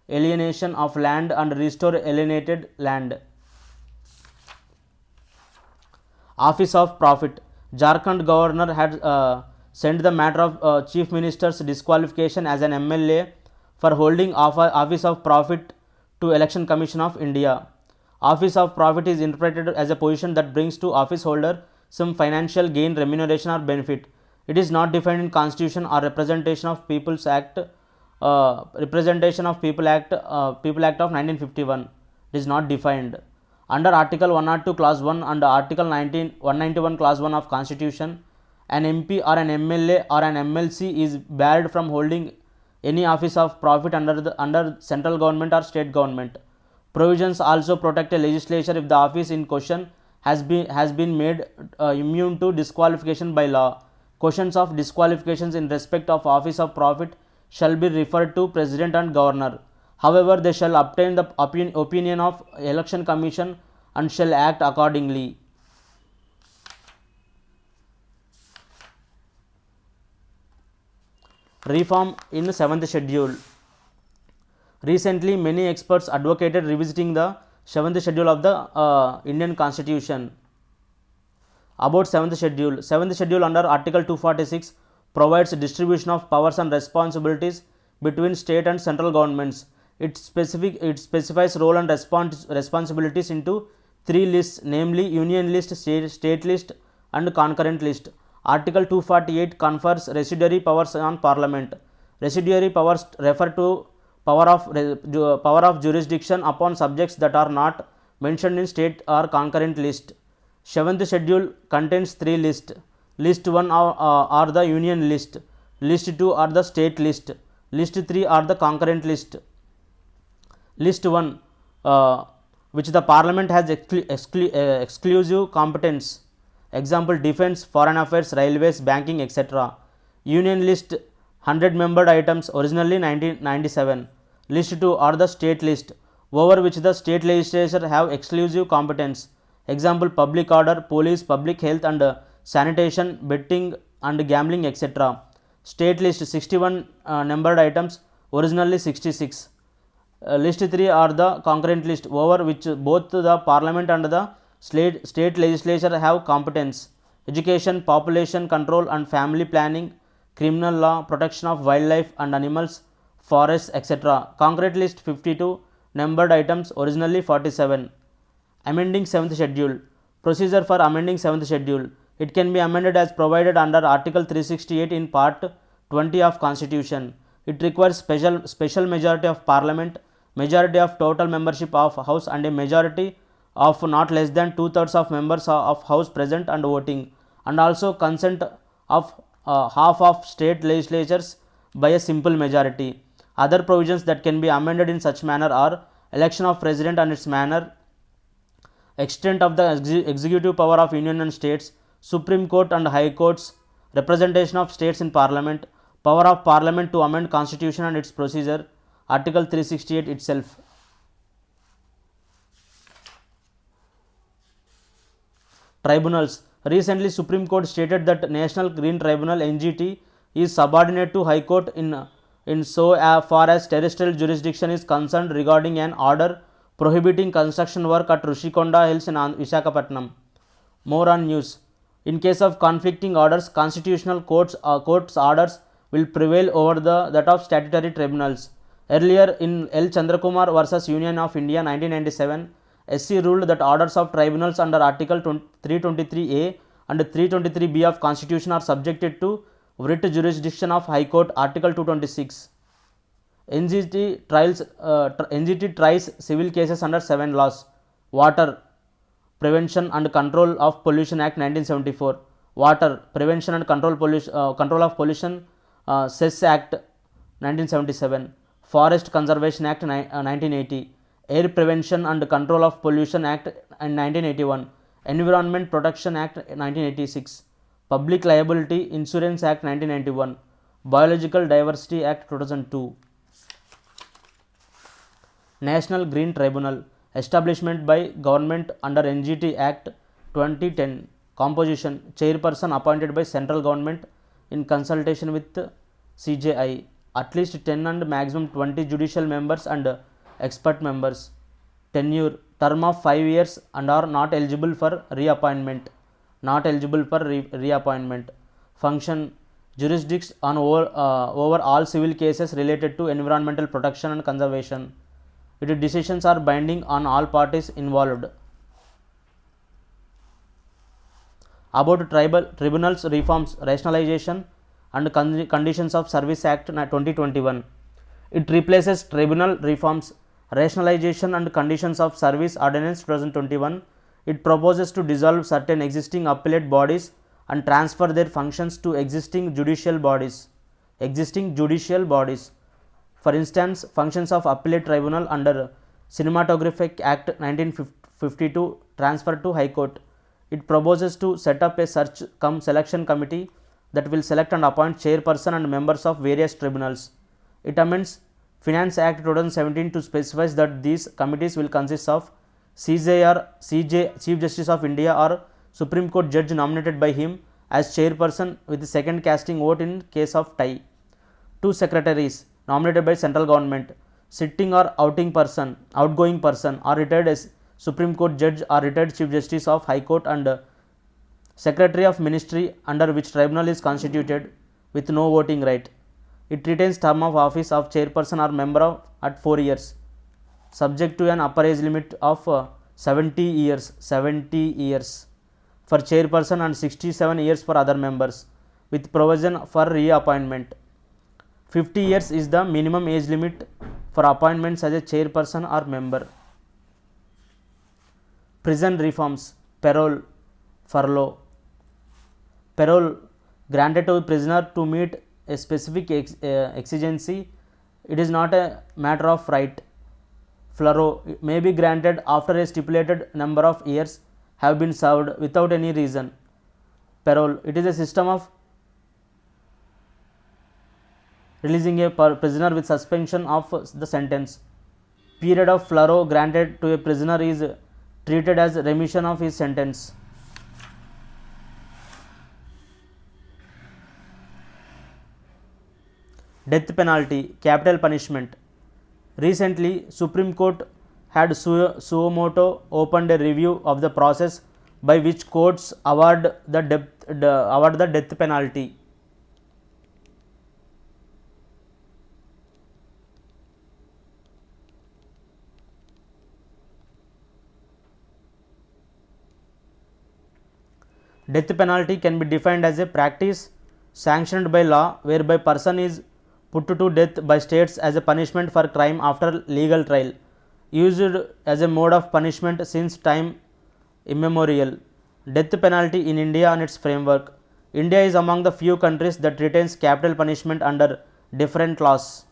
alienation of land and restore alienated land. Office of Profit. Jharkhand governor had sent the matter of chief minister's disqualification as an MLA for holding office of profit to Election Commission of India. Office of profit is interpreted as a position that brings to office holder some financial gain, remuneration or benefit. It is not defined in Constitution or Representation of People's Act. Representation of People Act of 1951. It is not defined. Under Article 102 Clause 1 and Article 191 Clause 1 of Constitution, an MP or an MLA or an MLC is barred from holding any office of profit under central government or state government. Provisions also protect a legislature if the office in question has been made immune to disqualification by law. Questions of disqualifications in respect of office of profit shall be referred to President and Governor. However, they shall obtain the opinion of Election Commission and shall act accordingly. Reform in 7th Schedule. Recently, many experts advocated revisiting the 7th Schedule of the Indian Constitution. About 7th Schedule. 7th Schedule under Article 246 provides distribution of powers and responsibilities between state and central governments. It specifies role and responsibilities into 3 lists, namely Union List, State List and Concurrent List. Article 248 confers residuary powers on Parliament. Residuary powers refer to power of jurisdiction upon subjects that are not mentioned in state or concurrent list. 7th schedule contains 3 lists. List 1 are the union list. List 2 are the state list. List 3 are the concurrent list. List 1 which the parliament has exclusive competence. Example, defense, foreign affairs, railways, banking, etc. Union list 100 membered items, originally 1997. List 2 are the state list, over which the state legislature have exclusive competence. Example, public order, police, public health and sanitation, betting and gambling, etc. State list 61 numbered items, originally 66. List 3 are the concurrent list, over which both the parliament and the state legislature have competence. Education, population control and family planning, criminal law, protection of wildlife and animals, forests, etc. Concurrent list 52 numbered items, originally 47. Amending 7th schedule. Procedure for amending 7th schedule. It can be amended as provided under Article 368 in Part 20 of Constitution. It requires special majority of Parliament, majority of total membership of House and a majority of not less than 2/3 of members of House present and voting, and also consent of half of state legislatures by a simple majority. Other provisions that can be amended in such manner are election of president and its manner, extent of the executive power of union and states, Supreme Court and High Courts, representation of states in Parliament, power of Parliament to amend Constitution and its procedure, Article 368 itself. Tribunals. Recently, Supreme Court stated that National Green Tribunal (NGT) is subordinate to High Court in so far as terrestrial jurisdiction is concerned regarding an order prohibiting construction work at Rushikonda Hills in Visakhapatnam. More on news. In case of conflicting orders, constitutional courts orders will prevail over that of statutory tribunals. Earlier in L. Chandrakumar versus Union of India 1997, SC ruled that orders of tribunals under Article 323A and 323B of Constitution are subjected to writ jurisdiction of High Court, Article 226. NGT tries civil cases under 7 laws. Water Prevention and Control of Pollution Act 1974, Water Prevention and Control of Pollution Cess Act 1977, Forest Conservation Act 1980, Air Prevention and Control of Pollution Act 1981, Environment Protection Act 1986, Public Liability Insurance Act 1991, Biological Diversity Act 2002. National Green Tribunal. Establishment by Government under NGT Act 2010. Composition. Chairperson appointed by Central Government in consultation with CJI. At least 10 and maximum 20 judicial members and expert members. Tenure. Term of 5 years and are not eligible for reappointment. Function. Jurisdicts on over all civil cases related to environmental protection and conservation. Its decisions are binding on all parties involved. About tribunals reforms, rationalization and conditions of service Act 2021. It replaces tribunal reforms, rationalization and conditions of service ordinance 2021. It proposes to dissolve certain existing appellate bodies and transfer their functions to existing judicial bodies. For instance, functions of Appellate Tribunal under Cinematographic Act 1952 transferred to High Court. It proposes to set up a search selection committee that will select and appoint chairperson and members of various tribunals. It amends Finance Act 2017 to specify that these committees will consist of CJ, Chief Justice of India or Supreme Court judge nominated by him as chairperson with the second casting vote in case of tie. 2 secretaries nominated by central government, sitting or outgoing person or retired as Supreme Court judge or retired Chief Justice of High Court and Secretary of Ministry under which tribunal is constituted with no voting right. It retains term of office of chairperson or member at 4 years, subject to an upper age limit of 70 years for chairperson and 67 years for other members, with provision for reappointment. 50 years is the minimum age limit for appointments as a chairperson or member. Prison reforms, parole, furlough. Parole granted to a prisoner to meet a specific exigency. It is not a matter of right. Furlough may be granted after a stipulated number of years have been served without any reason. Parole, it is a system of releasing a prisoner with suspension of the sentence. Period of furlough granted to a prisoner is treated as remission of his sentence. Death penalty, capital punishment. Recently, Supreme Court had suo motu opened a review of the process by which courts award the death penalty. Death penalty can be defined as a practice sanctioned by law whereby person is put to death by states as a punishment for crime after legal trial, used as a mode of punishment since time immemorial. Death penalty in India and its framework. India is among the few countries that retains capital punishment under different laws.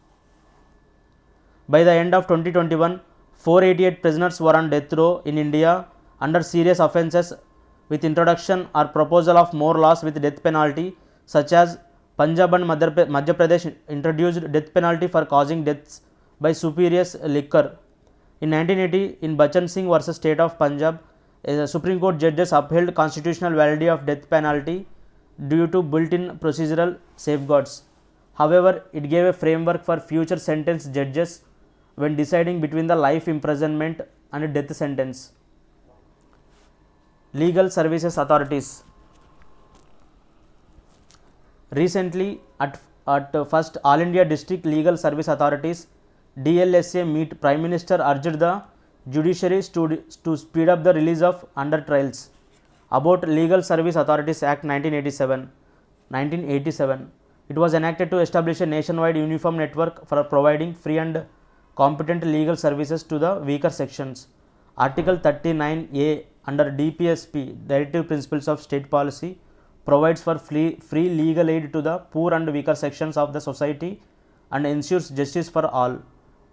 By the end of 2021, 488 prisoners were on death row in India under serious offences. With introduction or proposal of more laws with death penalty, such as Punjab and Madhya Pradesh introduced death penalty for causing deaths by spurious liquor. In 1980, in Bachan Singh versus State of Punjab, Supreme Court judges upheld constitutional validity of death penalty due to built-in procedural safeguards. However, it gave a framework for future sentence judges when deciding between the life imprisonment and a death sentence. Legal Services Authorities. Recently, at first All India District Legal Service Authorities DLSA meet, Prime Minister urged the judiciary to speed up the release of under trials. About Legal Service Authorities Act 1987. It was enacted to establish a nationwide uniform network for providing free and competent legal services to the weaker sections. Article 39A under DPSP, Directive Principles of State Policy, provides for free legal aid to the poor and weaker sections of the society and ensures justice for all.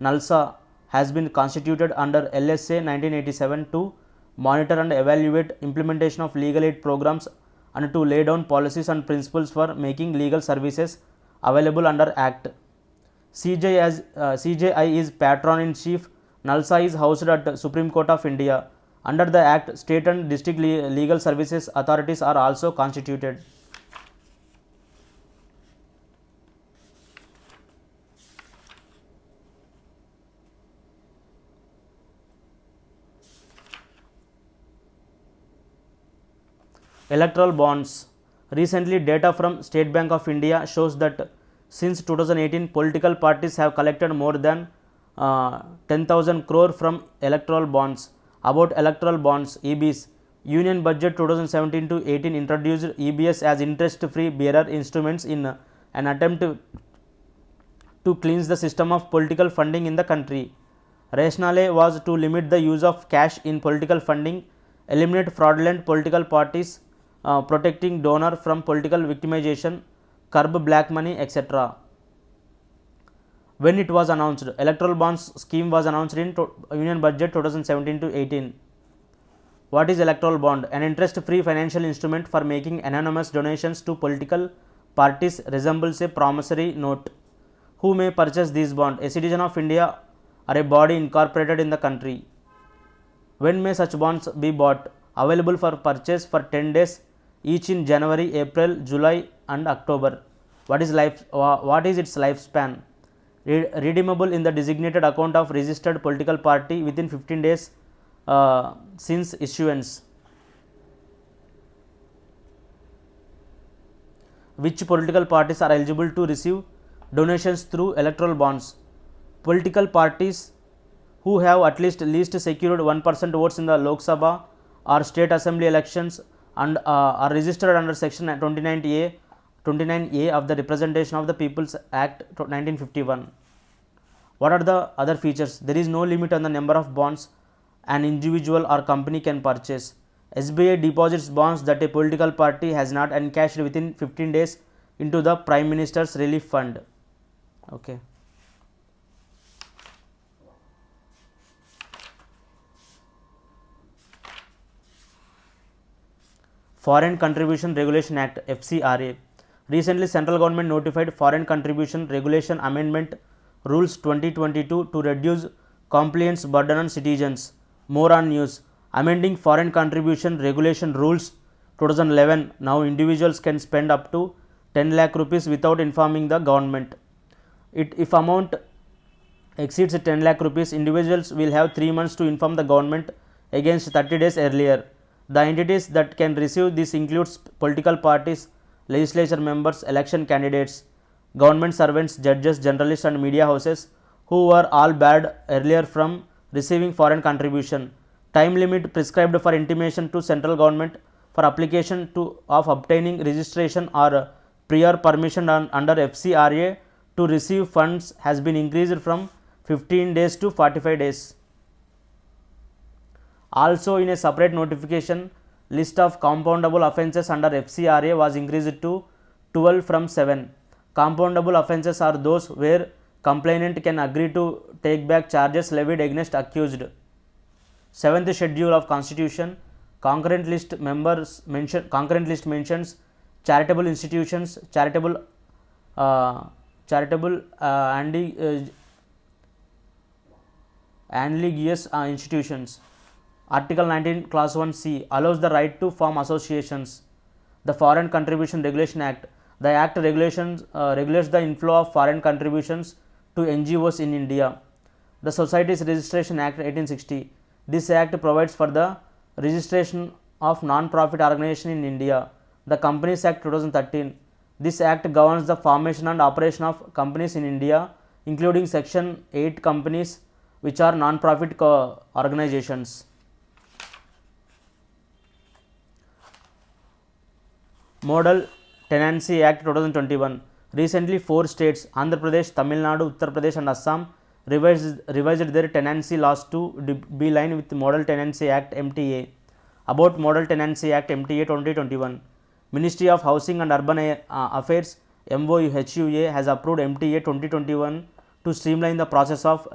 NALSA has been constituted under LSA 1987 to monitor and evaluate implementation of legal aid programs and to lay down policies and principles for making legal services available under Act. CJI is patron-in-chief. NALSA is housed at Supreme Court of India. Under the Act, state and district legal services authorities are also constituted. Electoral bonds. Recently, data from State Bank of India shows that since 2018, political parties have collected more than 10,000 crore from electoral bonds. About electoral bonds, EBs, Union Budget 2017 to 18 introduced EBS as interest-free bearer instruments in an attempt to cleanse the system of political funding in the country. Rationale was to limit the use of cash in political funding, eliminate fraudulent political parties, protecting donor from political victimization, curb black money, etc. When it was announced, electoral bonds scheme was announced in Union Budget 2017 to 18. What is electoral bond? An interest-free financial instrument for making anonymous donations to political parties, resembles a promissory note. Who may purchase these bonds? A citizen of India or a body incorporated in the country. When may such bonds be bought? Available for purchase for 10 days each in January, April, July and October. What is its lifespan? Redeemable in the designated account of registered political party within 15 days since issuance. Which political parties are eligible to receive donations through electoral bonds? Political parties who have at least secured 1% votes in the Lok Sabha or state assembly elections and are registered under section 29A 29A of the Representation of the People's Act 1951. What are the other features? There is no limit on the number of bonds an individual or company can purchase. SBI deposits bonds that a political party has not encashed within 15 days into the Prime Minister's Relief Fund. Okay. Foreign Contribution Regulation Act FCRA. Recently, central government notified Foreign Contribution Regulation Amendment Rules 2022 to reduce compliance burden on citizens. More on news. Amending Foreign Contribution Regulation Rules 2011. Now individuals can spend up to 10 lakh rupees without informing the government. If amount exceeds 10 lakh rupees, individuals will have 3 months to inform the government against 30 days earlier. The entities that can receive this includes political parties, legislature members, election candidates, government servants, judges, journalists and media houses who were all barred earlier from receiving foreign contribution. Time limit prescribed for intimation to central government for application of obtaining registration or prior permission under FCRA to receive funds has been increased from 15 days to 45 days. Also, in a separate notification, list of compoundable offences under FCRA was increased to 12 from 7. Compoundable offences are those where complainant can agree to take back charges levied against accused. 7th Schedule of Constitution, concurrent list mentions charitable institutions, charitable and religious institutions. Article 19 Clause 1C allows the right to form associations. The Foreign Contribution Regulation Act. The Act regulates the inflow of foreign contributions to NGOs in India. The Societies Registration Act 1860. This Act provides for the registration of non-profit organization in India. The Companies Act 2013. This Act governs the formation and operation of companies in India, including Section 8 companies which are non-profit organizations. Model Tenancy Act 2021. Recently, 4 states Andhra Pradesh, Tamil Nadu, Uttar Pradesh and Assam revised their tenancy laws to be in line with Model Tenancy Act MTA. About Model Tenancy Act MTA 2021. Ministry of Housing and Urban Affairs MOHUA has approved MTA 2021 to streamline the process of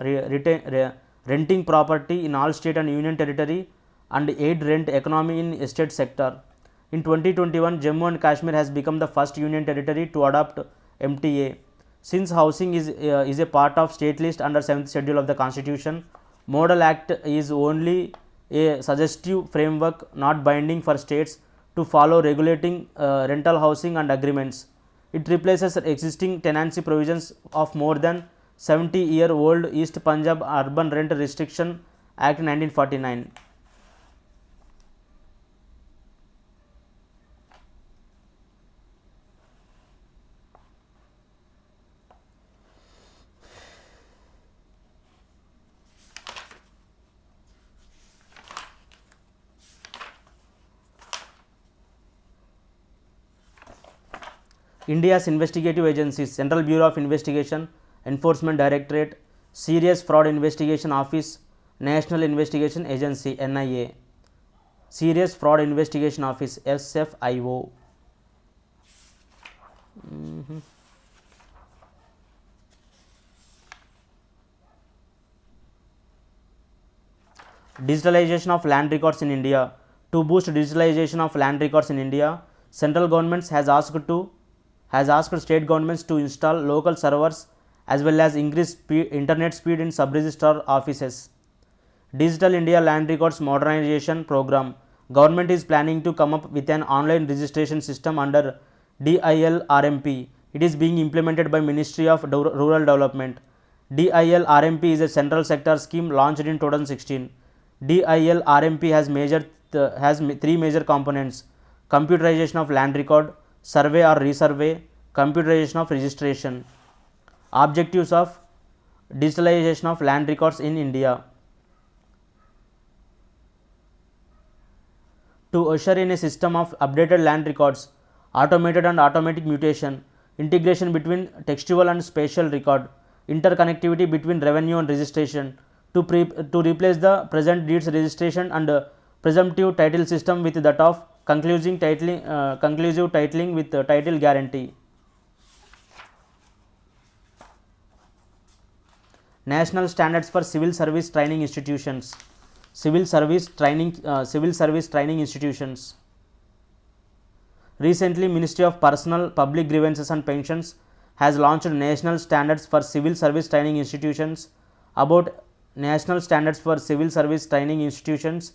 renting property in all state and union territory and aid rent economy in estate sector. In 2021, Jammu and Kashmir has become the first union territory to adopt MTA. Since housing is a part of state list under 7th Schedule of the Constitution, Model Act is only a suggestive framework, not binding for states to follow regulating rental housing and agreements. It replaces existing tenancy provisions of more than 70-year-old East Punjab Urban Rent Restriction Act 1949. India's investigative agencies: Central Bureau of Investigation, Enforcement Directorate, Serious Fraud Investigation Office, National Investigation Agency NIA, Serious Fraud Investigation Office SFIO. Digitalization of land records in India. To boost digitalization of land records in India, central government has asked state governments to install local servers as well as increase internet speed in sub-registrar offices. Digital India Land Records Modernization Program. Government is planning to come up with an online registration system under DIL RMP. It is being implemented by Ministry of Rural Development. DIL RMP is a central sector scheme launched in 2016. DIL RMP has 3 major components: computerization of land record, survey or resurvey, computerization of registration. Objectives of digitalization of land records in India: to usher in a system of updated land records, automated and automatic mutation, integration between textual and spatial record, interconnectivity between revenue and registration, to replace the present deeds registration and presumptive title system with that of conclusive titling with title guarantee. National standards for civil service training institutions. Civil service training institutions. Recently, Ministry of Personnel, Public Grievances and Pensions has launched national standards for civil service training institutions. About national standards for civil service training institutions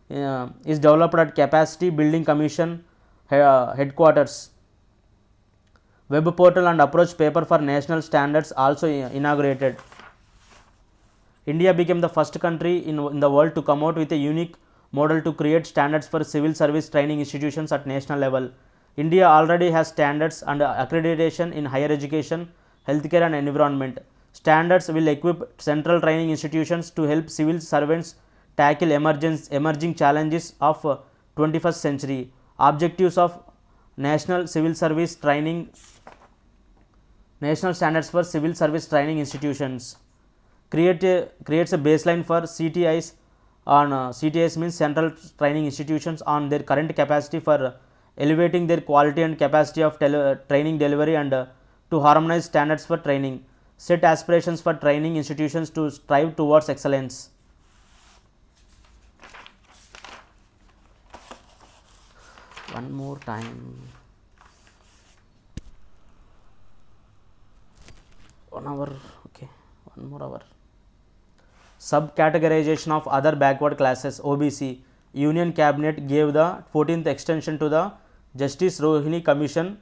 is developed at Capacity Building Commission headquarters. Web portal and approach paper for national standards also inaugurated. India became the first country in the world to come out with a unique model to create standards for civil service training institutions at national level. India already has standards and accreditation in higher education, healthcare and environment. Standards will equip central training institutions to help civil servants tackle emerging challenges of 21st century. Objectives of National Standards for Civil Service Training Institutions. Creates a baseline for CTIs on CTIs means central training institutions on their current capacity for elevating their quality and capacity of training delivery and to harmonize standards for training. Set aspirations for training institutions to strive towards excellence. One more time. 1 hour. Okay, 1 more hour. Subcategorization of other backward classes OBC. Union Cabinet gave the 14th extension to the Justice Rohini Commission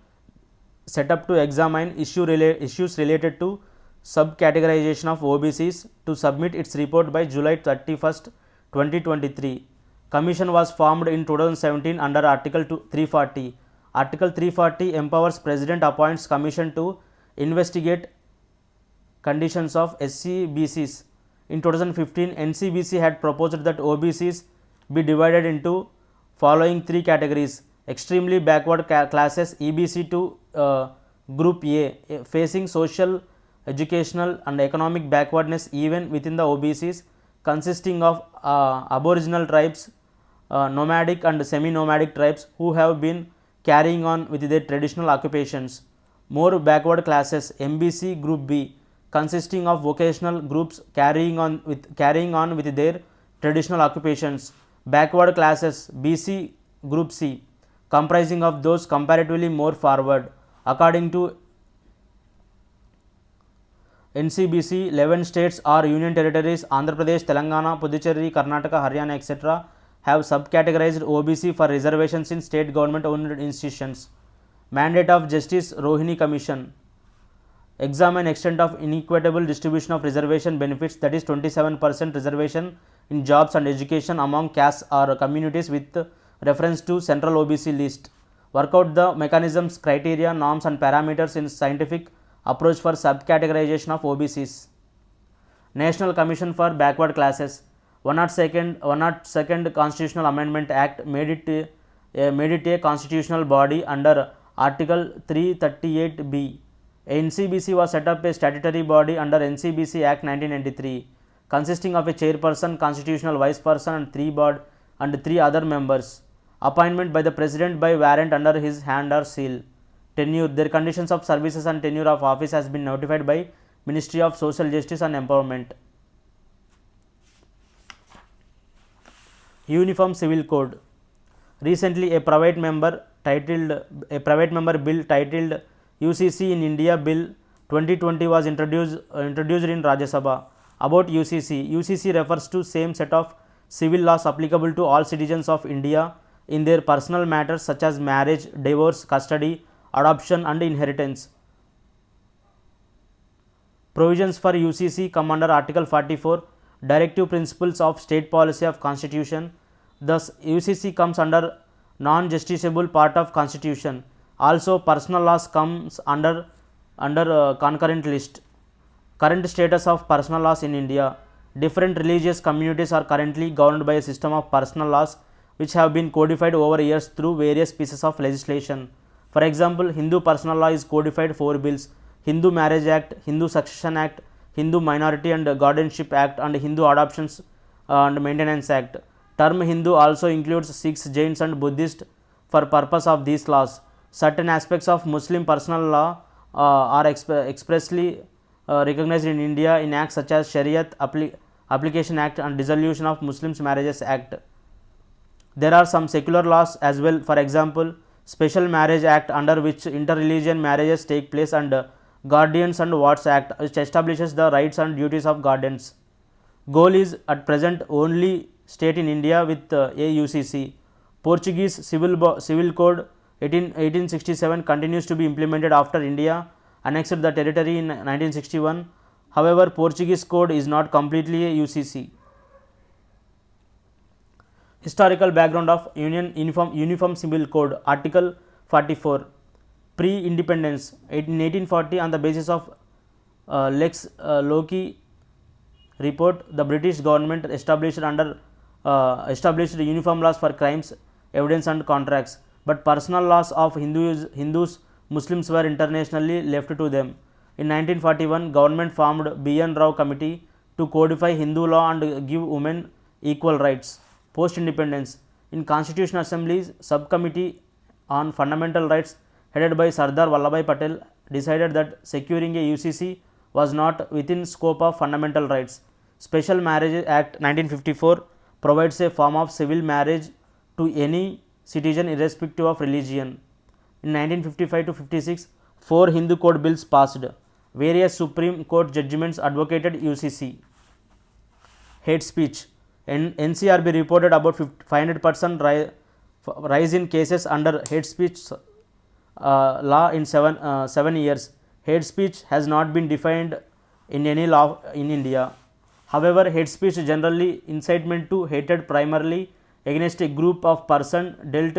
set up to examine issues related to subcategorization of OBCs to submit its report by July 31st, 2023. Commission was formed in 2017 under Article 340. Article 340 empowers President appoints Commission to investigate conditions of SCBCs. In 2015, NCBC had proposed that OBCs be divided into following 3 categories: extremely backward classes EBC to Group A, facing social, educational and economic backwardness even within the OBCs, consisting of aboriginal tribes, nomadic and semi-nomadic tribes who have been carrying on with their traditional occupations. More backward classes MBC Group B, consisting of vocational groups carrying on with their traditional occupations. Backward classes BC Group C, comprising of those comparatively more forward. According to NCBC, 11 states or union territories Andhra Pradesh, Telangana, Puducherry, Karnataka, Haryana etc. have subcategorized OBC for reservations in state government owned institutions. Mandate of Justice Rohini Commission: examine extent of inequitable distribution of reservation benefits, that is 27% reservation in jobs and education among castes or communities with reference to central OBC list. Work out the mechanisms, criteria, norms and parameters in scientific approach for subcategorization of OBCs. National Commission for Backward Classes. 102nd Constitutional Amendment Act made it a constitutional body under Article 338B. NCBC was set up a statutory body under NCBC Act 1993, consisting of a chairperson, constitutional vice person and 3 other members. Appointment by the President by warrant under his hand or seal. Tenure. Their conditions of services and tenure of office has been notified by Ministry of Social Justice and Empowerment. Uniform Civil Code. Recently, a private member bill titled UCC in India Bill 2020 was introduced in Rajya Sabha. About UCC. UCC refers to same set of civil laws applicable to all citizens of India in their personal matters such as marriage, divorce, custody, adoption and inheritance. Provisions for UCC come under Article 44, Directive Principles of State Policy of Constitution. Thus, UCC comes under non-justiciable part of Constitution. Also, personal laws comes under concurrent list. Current status of personal laws in India. Different religious communities are currently governed by a system of personal laws which have been codified over years through various pieces of legislation. For example, Hindu personal law is codified 4 bills: Hindu Marriage Act, Hindu Succession Act, Hindu Minority and Guardianship Act, and Hindu Adoptions and Maintenance Act. Term Hindu also includes Sikhs, Jains and Buddhists for purpose of these laws. Certain aspects of Muslim personal law are expressly recognized in India in acts such as Shariat Application Act and Dissolution of Muslims Marriages Act. There are some secular laws as well. For example, Special Marriage Act, under which interreligion marriages take place, and Guardians and Wards Act, which establishes the rights and duties of guardians. Goal is at present only state in India with AUCC. Portuguese Civil Code 1867 continues to be implemented after India annexed the territory in 1961. However, Portuguese Code is not completely a UCC. Historical background of Uniform Civil Code. Article 44. Pre-independence. In 1840, on the basis of Lex Loci report, the British government established uniform laws for crimes, evidence and contracts, but personal laws of Hindus, Muslims were internationally left to them. In 1941, government formed B.N. Rao Committee to codify Hindu law and give women equal rights. Post-independence. In Constitutional Assembly's Subcommittee on Fundamental Rights, headed by Sardar Vallabhbhai Patel, decided that securing a UCC was not within scope of fundamental rights. Special Marriage Act 1954 provides a form of civil marriage to any citizen irrespective of religion. In 1955 to 56, 4 Hindu Code bills passed. Various Supreme Court judgments advocated UCC. Hate speech. NCRB reported about 500% rise in cases under hate speech law in 7 years. Hate speech has not been defined in any law in India. However, hate speech generally incitement to hatred primarily against a group of person dealt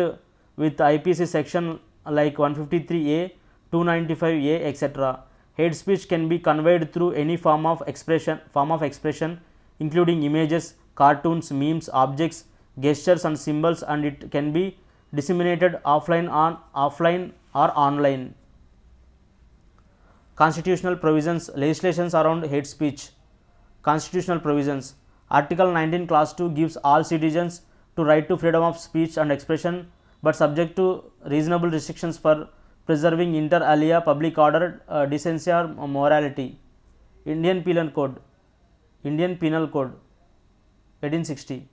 with IPC section like 153A, 295A, etc. Hate speech can be conveyed through any form of expression, including images, cartoons, memes, objects, gestures and symbols, and it can be disseminated offline or online. Constitutional provisions. Legislations around hate speech. Constitutional provisions. Article 19 Clause 2 gives all citizens to right to freedom of speech and expression, but subject to reasonable restrictions for preserving inter alia public order, decency or morality. Indian Penal Code 1860.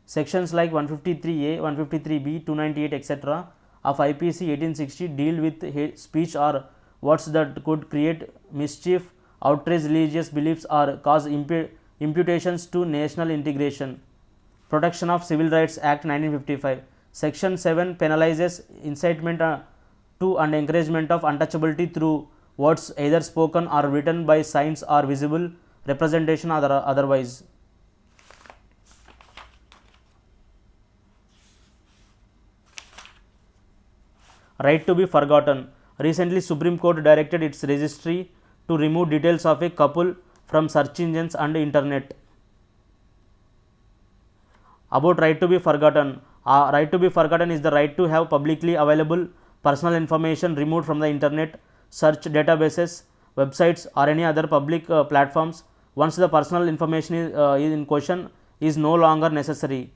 Sections like 153A, 153B, 298, etc. of IPC 1860 deal with hate speech or words that could create mischief, outrage religious beliefs or cause imputations to national integration. Protection of Civil Rights Act 1955. Section 7 penalizes incitement to and encouragement of untouchability through words either spoken or written by signs or visible representation or otherwise. Right to be forgotten. Recently, Supreme Court directed its registry to remove details of a couple from search engines and internet. About right to be forgotten. Right to be forgotten is the right to have publicly available personal information removed from the internet, search databases, websites or any other public platforms once the personal information is in question is no longer necessary.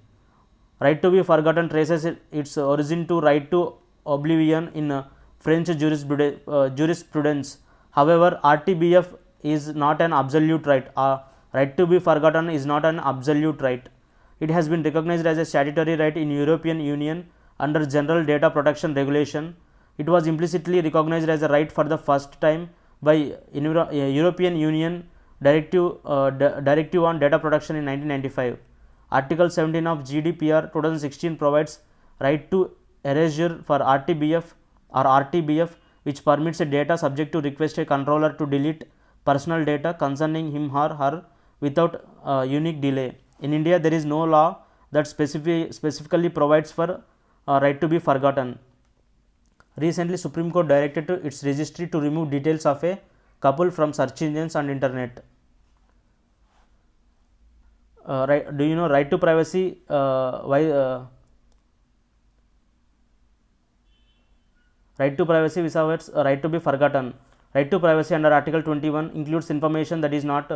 Right to be forgotten traces its origin to right to oblivion in French jurisprudence. However, RTBF is not an absolute right. Right to be forgotten is not an absolute right. It has been recognized as a statutory right in European Union under General Data Protection Regulation. It was implicitly recognized as a right for the first time by European Union Directive on Data Protection in 1995. Article 17 of GDPR 2016 provides right to erasure for RTBF, which permits a data subject to request a controller to delete personal data concerning him or her without unique delay. In India, there is no law that specifically provides for right to be forgotten. Recently, Supreme Court directed its registry to remove details of a couple from search engines and internet. Do you know right to privacy? Right to privacy vis-a-vis right to be forgotten. Right to privacy under Article 21 includes information that is not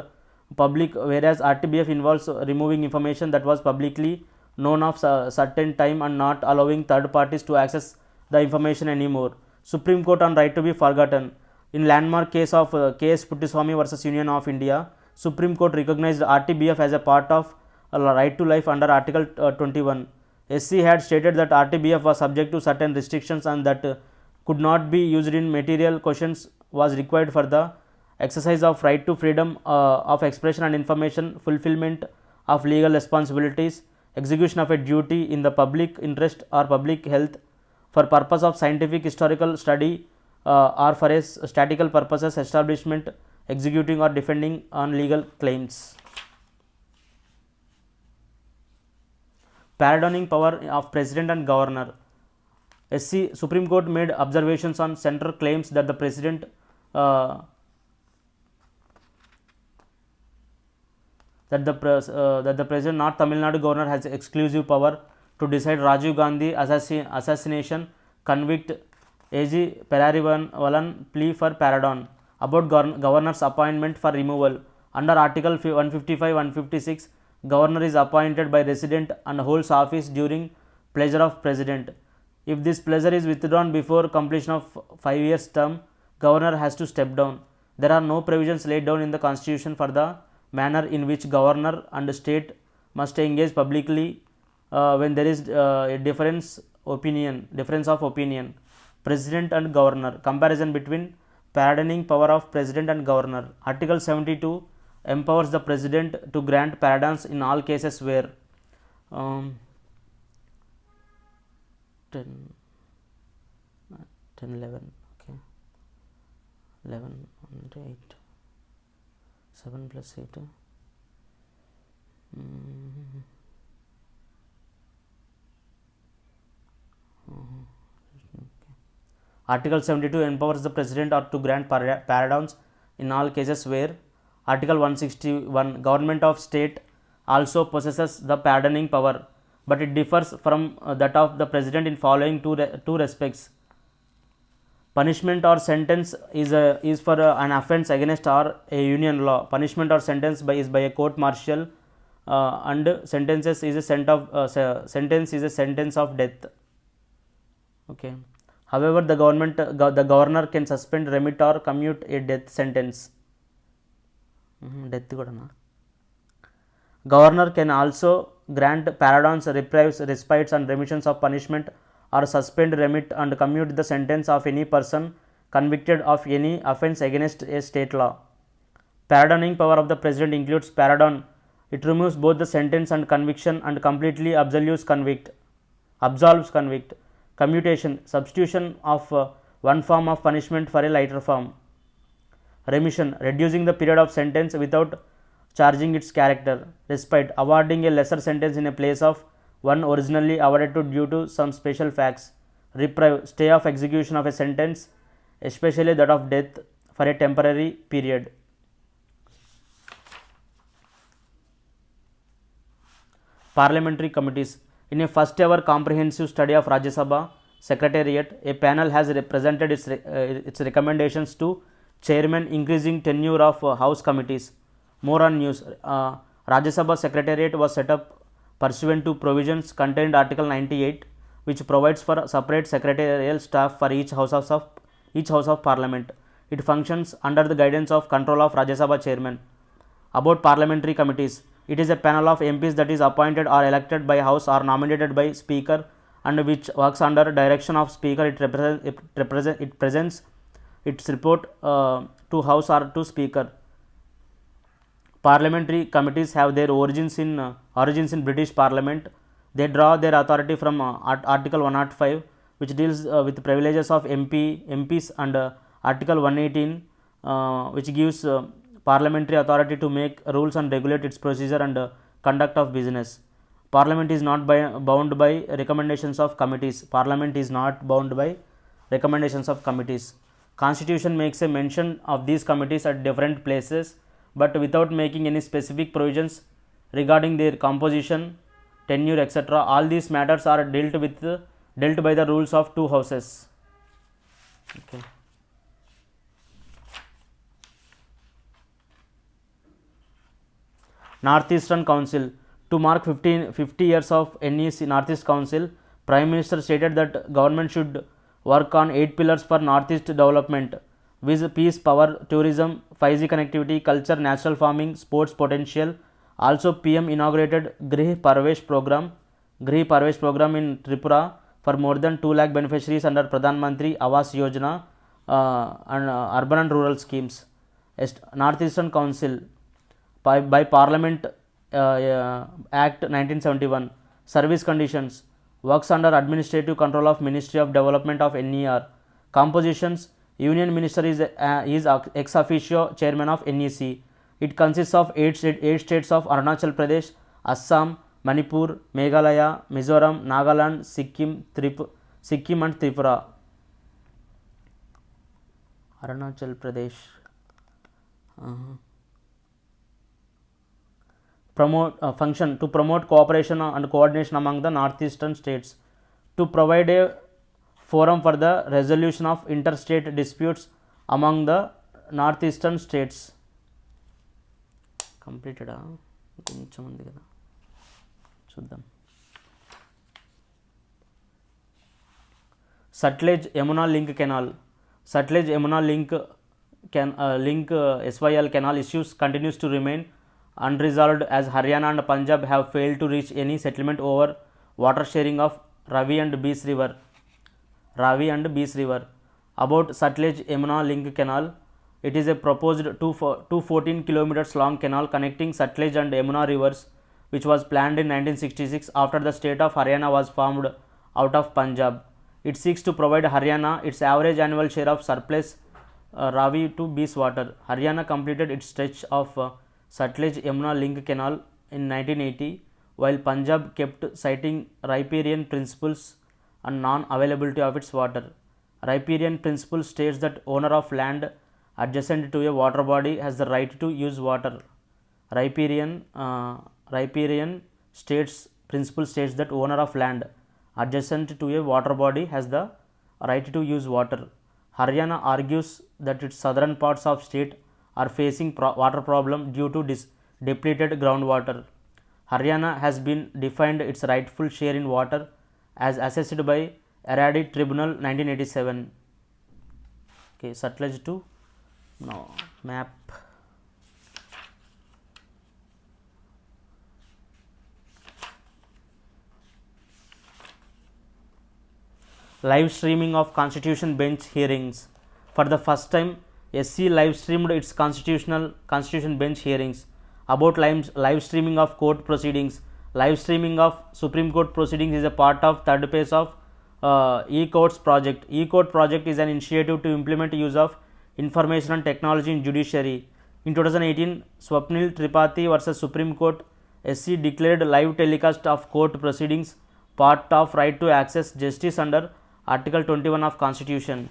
public, whereas RTBF involves removing information that was publicly known of certain time and not allowing third parties to access the information anymore. Supreme Court on right to be forgotten. In landmark case of K.S. Puttaswamy versus Union of India, Supreme Court recognized RTBF as a part of right to life under Article 21. SC had stated that RTBF was subject to certain restrictions and that could not be used in material questions was required for the exercise of right to freedom of expression and information, fulfillment of legal responsibilities, execution of a duty in the public interest or public health, for purpose of scientific historical study or for a statistical purposes, establishment, executing or defending on legal claims. Pardoning power of President and Governor. Supreme Court made observations on central claims that the President that the President, not Tamil Nadu Governor, has exclusive power to decide Rajiv Gandhi assassination, convict A.G. Perarivalan plea for pardon, about Governor's appointment for removal. Under Article 155-156, Governor is appointed by Resident and holds office during pleasure of President. If this pleasure is withdrawn before completion of 5 years term, Governor has to step down. There are no provisions laid down in the Constitution for the manner in which Governor and State must engage publicly when there is a difference of opinion. President and Governor. Comparison between pardoning power of President and Governor. Article 72 empowers the President to grant pardons in all cases where 10, 11, okay, 11 and 8, 7 plus 8, Article 72 empowers the President or to grant pardons in all cases where. Article 161, Government of State also possesses the pardoning power, but it differs from that of the President in following two respects. Punishment or sentence is for an offence against or a union law. Punishment or sentence is by a court martial, and sentence is a sentence of death. Okay. However, the governor can suspend, remit or commute a death sentence. Death kodana. Governor can also grant pardons, reprieves, respites and remissions of punishment, or suspend, remit and commute the sentence of any person convicted of any offence against a state law. Pardoning power of the President includes pardon. It removes both the sentence and conviction and completely absolves convict. Commutation, substitution of one form of punishment for a lighter form. Remission, reducing the period of sentence without changing its character. Respite, awarding a lesser sentence in a place of one originally awarded due to some special facts. Reprieve, stay of execution of a sentence, especially that of death, for a temporary period. Parliamentary committees. In a first ever comprehensive study of Rajya Sabha Secretariat, a panel has presented its recommendations to Chairman increasing tenure of House committees. More on news. Rajya Sabha Secretariat was set up pursuant to provisions contained Article 98, which provides for separate secretarial staff for each house of Parliament. It functions under the guidance of control of Rajya Sabha Chairman. About parliamentary committees, it is a panel of MPs that is appointed or elected by House or nominated by Speaker and which works under direction of Speaker. It presents its report to House or to Speaker. Parliamentary committees have their origins in British Parliament. They draw their authority from Article 105, which deals with privileges of MPs, and Article 118, which gives parliamentary authority to make rules and regulate its procedure and conduct of business. Parliament is not bound by recommendations of committees. Constitution makes a mention of these committees at different places, but without making any specific provisions regarding their composition, tenure, etc. All these matters are dealt by the rules of two houses. Okay. Northeastern Council. To mark 50 years of NEC Northeast Council, Prime Minister stated that government should work on 8 pillars for Northeast development, with peace, power, tourism, 5G connectivity, culture, natural farming, sports potential. Also, PM inaugurated Grih Parvesh program in Tripura for more than 2 lakh beneficiaries under Pradhan Mantri Awas Yojana and urban and rural schemes. Northeastern Council by Parliament Act 1971. Service conditions. Works under administrative control of Ministry of Development of NER. Compositions. Union Minister is ex officio chairman of NEC. It consists of 8 states of Arunachal Pradesh, Assam, Manipur, Meghalaya, Mizoram, Nagaland, Sikkim and Tripura. Arunachal Pradesh. Function to promote cooperation and coordination among the northeastern states, to provide a forum for the resolution of interstate disputes among the northeastern states. Completed కొంచెం ఉంది కదా చూద్దాం. Sutlej Yamuna Link Canal. Sutlej Yamuna Link SYL canal issues continues to remain unresolved as Haryana and Punjab have failed to reach any settlement over water sharing of Ravi and Beas River. About Sutlej Yamuna Link Canal, it is a proposed 214 kilometers long canal connecting Sutlej and Yamuna rivers, which was planned in 1966 after the state of Haryana was formed out of Punjab. It seeks to provide Haryana its average annual share of surplus Ravi to Beas water. Haryana completed its stretch of Sutlej Yamuna Link Canal in 1980, while Punjab kept citing riparian principles and non-availability of its water. Riparian principle states that owner of land adjacent to a water body has the right to use water. Riparian principle states that owner of land adjacent to a water body has the right to use water. Haryana argues that its southern parts of state are facing water problem due to depleted groundwater. Haryana has been defined its rightful share in water as assessed by Aradi Tribunal 1987. Okay, Sutlej to now map. Live streaming of Constitution Bench hearings. For the first time, SC live streamed its Constitution Bench hearings. About live streaming of court proceedings. Live streaming of Supreme Court proceedings is a part of third phase of E-Courts project. E-Court project is an initiative to implement use of information and technology in judiciary. In 2018, Swapnil Tripathi versus Supreme Court, SC declared live telecast of court proceedings part of right to access justice under Article 21 of Constitution.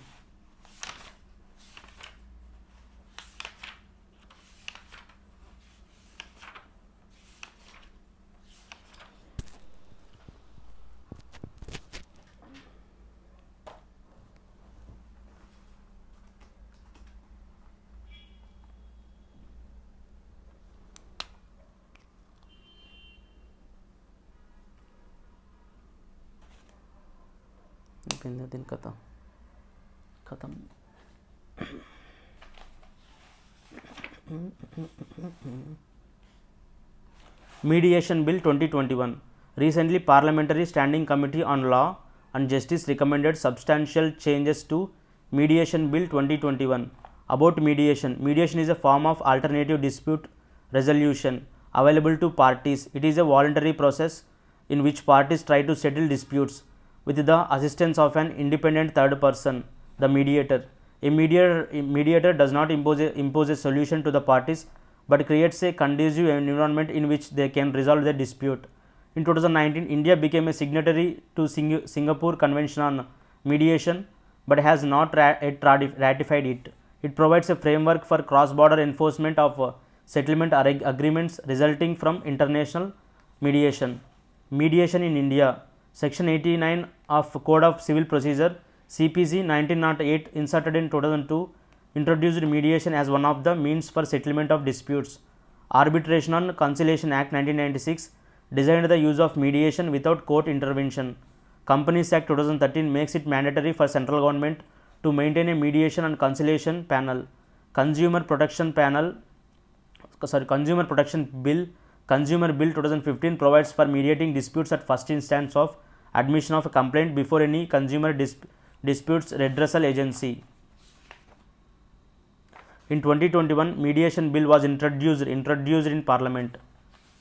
दिन खत्म. Mediation Bill 2021. Recently, Parliamentary Standing Committee on Law and Justice recommended substantial changes to Mediation Bill 2021. About mediation. Mediation is a form of alternative dispute resolution available to parties. It is a voluntary process in which parties try to settle disputes with the assistance of an independent third person, the mediator. A mediator does not impose a solution to the parties, but creates a conducive environment in which they can resolve their dispute. In 2019, India became a signatory to Singapore Convention on Mediation, but has not yet ratified it. It provides a framework for cross-border enforcement of settlement agreements resulting from international mediation. Mediation in India. Section 89 of Code of Civil Procedure CPC 1908 inserted in 2002 introduced mediation as one of the means for settlement of disputes. Arbitration and Conciliation Act 1996 designed the use of mediation without court intervention. Companies Act 2013 makes it mandatory for central government to maintain a mediation and conciliation panel. Consumer Protection Bill Consumer Bill 2015 provides for mediating disputes at first instance of admission of a complaint before any consumer disputes redressal agency. In 2021, mediation bill was introduced in Parliament.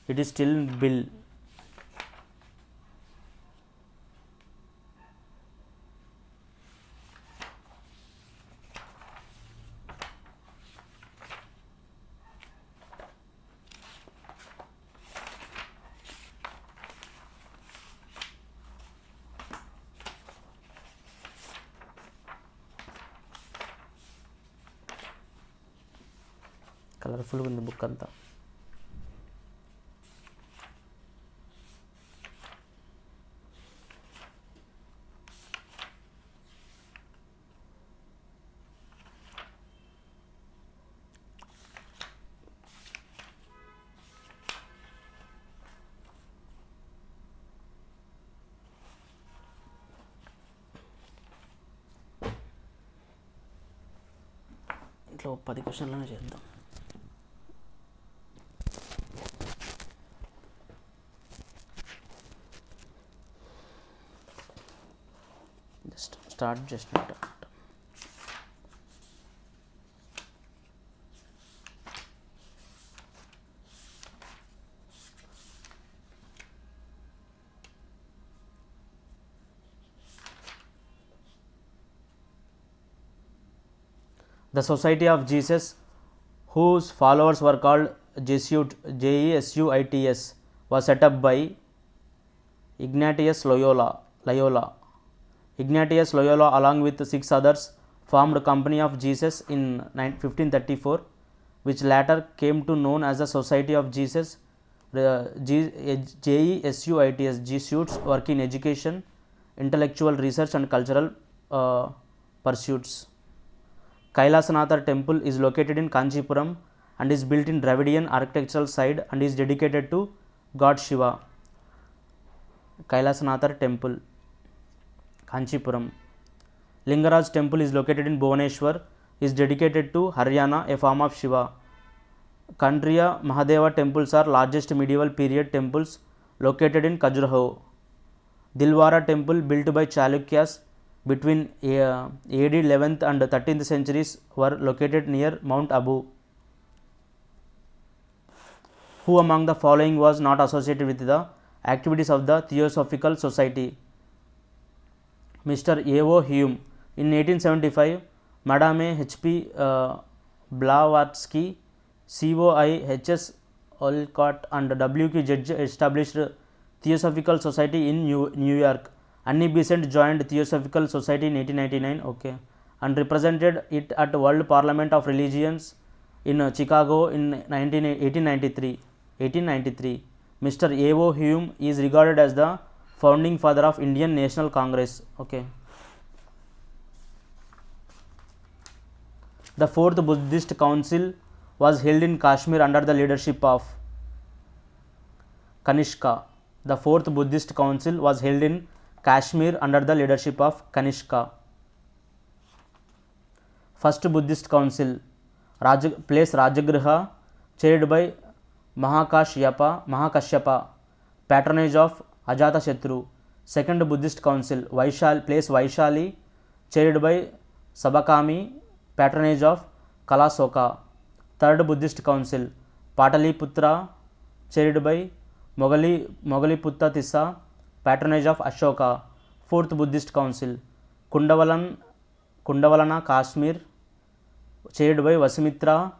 It is still in bill. కలర్ఫుల్గా ఉంది book అంతా. ఇట్లా 10 క్వశ్చన్లను చేద్దాం. Start just not. The Society of Jesus, whose followers were called Jesuits, Jesuits, was set up by Ignatius Loyola. Ignatius Loyola, along with 6 others, formed Company of Jesus in 1534, which later came to known as the Society of Jesus. Jesuits, Jesuits work in education, intellectual research and cultural pursuits. Kailasanathar temple is located in Kanchipuram and is built in Dravidian architectural style and is dedicated to God Shiva. Kailasanathar temple, Kanchipuram. Lingaraj temple is located in Bhubaneswar, is dedicated to Haryana, a form of Shiva. Kandriya Mahadeva temples are largest medieval period temples located in Khajuraho. Dilwara temple, built by Chalukyas between AD 11th and 13th centuries, were located near Mount Abu. Who among the following was not associated with the activities of the Theosophical Society? Mr. A.O. Hume. In 1875, Madame H.P. Blavatsky, C.O.I. H.S. Olcott and W.Q. Judge established Theosophical Society in New York. Annie Besant joined Theosophical Society in 1899, and represented it at World Parliament of Religions in Chicago in 1893. Mr. A.O. Hume is regarded as the founding father of Indian National Congress. The 4th Buddhist Council was held in Kashmir under the leadership of Kanishka. The 4th Buddhist Council was held in Kashmir under the leadership of Kanishka. First Buddhist Council, place Rajagriha, chaired by Mahakashyapa, patronage of Ajatashatru. Second Buddhist Council, place Vaishali, chaired by Sabakami, patronage of Kalasoka. Third Buddhist Council, Pataliputra, chaired by Mogaliputta Tissa, patronage of Ashoka. Fourth Buddhist Council, Kundavalana, Kashmir, chaired by Vasimitra,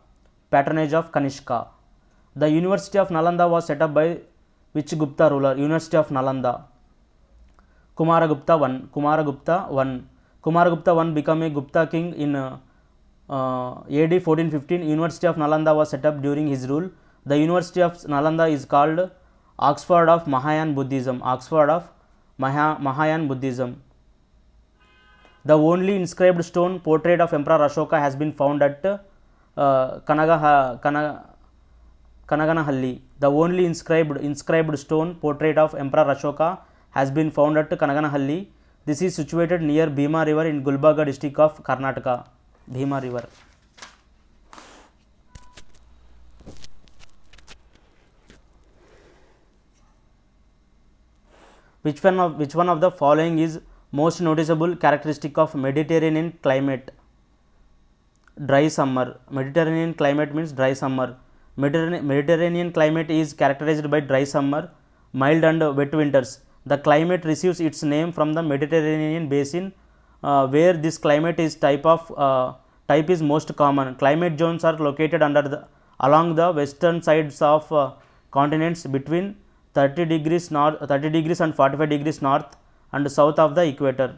patronage of Kanishka. The University of Nalanda was set up by which Gupta ruler? University of Nalanda. Kumaragupta I became a Gupta king in AD 1415. University of Nalanda was set up during his rule. The University of Nalanda is called Oxford of Mahayan Buddhism. The only inscribed stone portrait of Emperor Ashoka has been found at Kanaganahalli. The only inscribed stone portrait of Emperor Ashoka has been found at Kanaganahalli. This is situated near Bhima River in Gulbarga district of Karnataka. Bhima River. Which one of the following is most noticeable characteristic of Mediterranean climate? Dry summer. Mediterranean climate means dry summer. Mediterranean climate is characterized by dry summer, mild and wet winters. The climate receives its name from the Mediterranean basin, where this climate is type is most common. Climate zones are located along the western sides of continents between 30 degrees and 45 degrees north and south of the equator.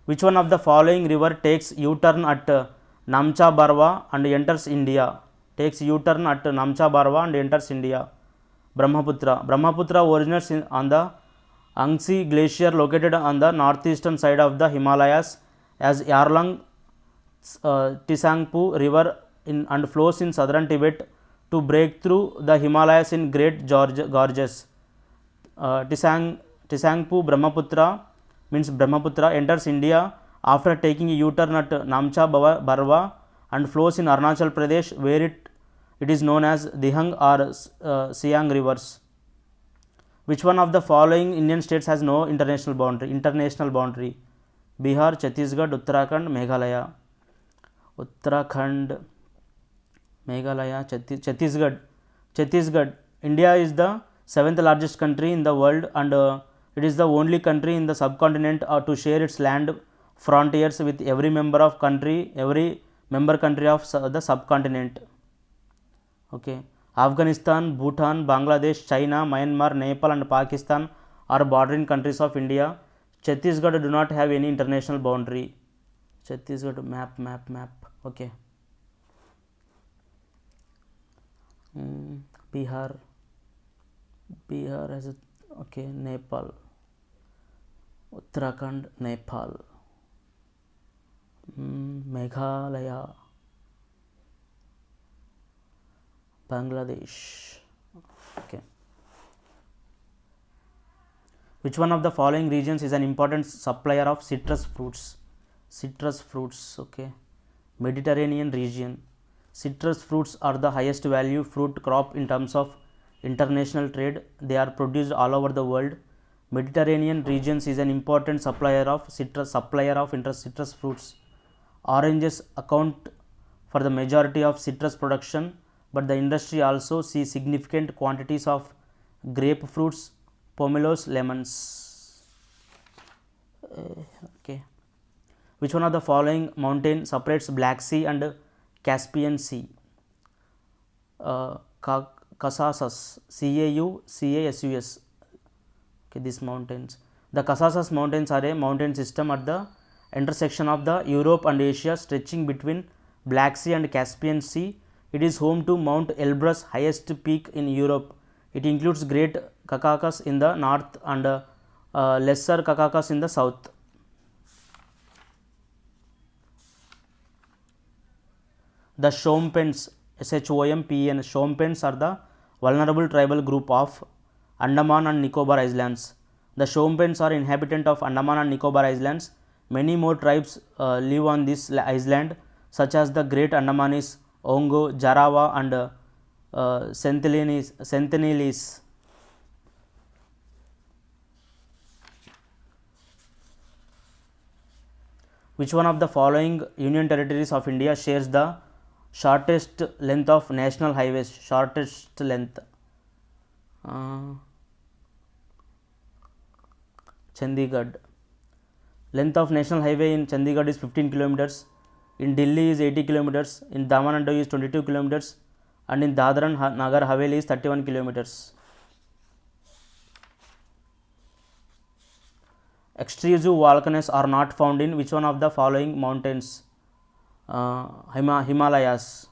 Which one of the following river takes U-turn at Namcha Barwa and enters India? Takes U-turn at Namcha Barwa and enters India. Brahmaputra. Brahmaputra originates on the Angsi Glacier located on the northeastern side of the Himalayas as Yarlung Tsangpo River and flows in southern Tibet to break through the Himalayas in great gorges. Tsangpo Brahmaputra means Brahmaputra enters India after taking a U-turn at Namcha Barwa and flows in Arunachal Pradesh, where it is known as Dihang or Siang rivers. Which one of the following Indian states has no international boundary? Bihar, Chhattisgarh, Uttarakhand, Meghalaya. Uttarakhand, Meghalaya, Chhattisgarh. India is the 7th largest country in the world, and it is the only country in the subcontinent to share its land frontiers with every member country of the subcontinent. Okay. Afghanistan, Bhutan, Bangladesh, China, Myanmar, Nepal and Pakistan are bordering countries of India. Chhattisgarh do not have any international boundary. Chhattisgarh map. Okay. Bihar has Nepal. Uttarakhand, Nepal. Meghalaya, Bangladesh. Okay. Which one of the following regions is an important supplier of citrus fruits? Okay. Mediterranean region. Citrus fruits are the highest value fruit crop in terms of international trade. They are produced all over the world. Mediterranean regions is an important supplier of citrus fruits. Oranges account for the majority of citrus production, but the industry also sees significant quantities of grapefruits, pomelos, lemons. Okay. Which one of the following mountain separates Black Sea and Caspian Sea? Caucasus, Caucasus. Okay, these mountains. The Caucasus Mountains are a mountain system at the intersection of the Europe and Asia, stretching between Black Sea and Caspian Sea. It is home to Mount Elbrus, highest peak in Europe. It includes Great Caucasus in the north and Lesser Caucasus in the south. The Shompens, Shompen, Shompens are the vulnerable tribal group of Andaman and Nicobar Islands. The Shompens are inhabitants of Andaman and Nicobar Islands. Many more tribes live on this island, such as the Great Andamanese, Ongo, Jarawa and Sentinelese. Which one of the following union territories of India shares the shortest length of national highways? Shortest length. Chandigarh. Length of national highway in Chandigarh is 15 kilometers. In Delhi is 80 kilometers. In Daman and Diu is 22 kilometers. And in Dadra and Nagar Haveli is 31 kilometers. Extrusive volcanoes are not found in which one of the following mountains? Himalayas.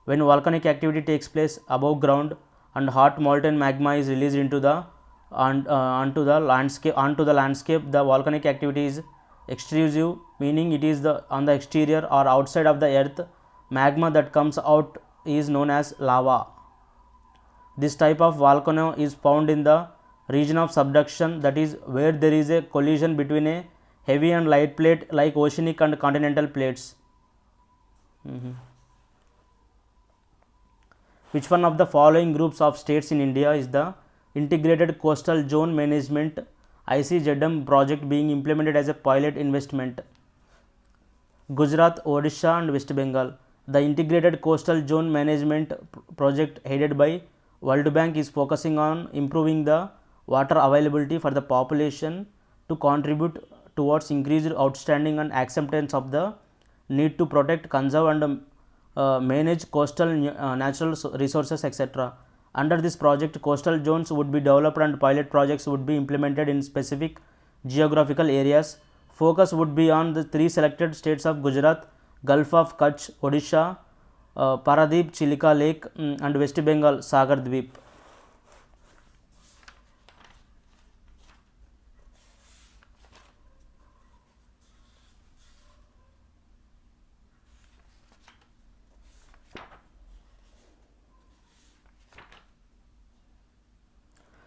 When volcanic activity takes place above ground, and hot molten magma is released into the onto the landscape. The volcanic activity is extrusive, meaning it is the on the exterior or outside of the earth. Magma that comes out is known as lava. This type of volcano is found in the region of subduction, that is where there is a collision between a heavy and light plate like oceanic and continental plates. Which one of the following groups of states in India is the Integrated Coastal Zone Management ICZM project being implemented as a pilot investment? Gujarat, Odisha and West Bengal. The Integrated Coastal Zone Management project headed by World Bank is focusing on improving the water availability for the population to contribute towards increased outstanding and acceptance of the need to protect, conserve and manage coastal natural resources, etc. Under this project, coastal zones would be developed and pilot projects would be implemented in specific geographical areas. Focus would be on the three selected states of Gujarat, Gulf of Kutch, Odisha, Paradip, Chilika Lake and West Bengal, Sagar Dweep.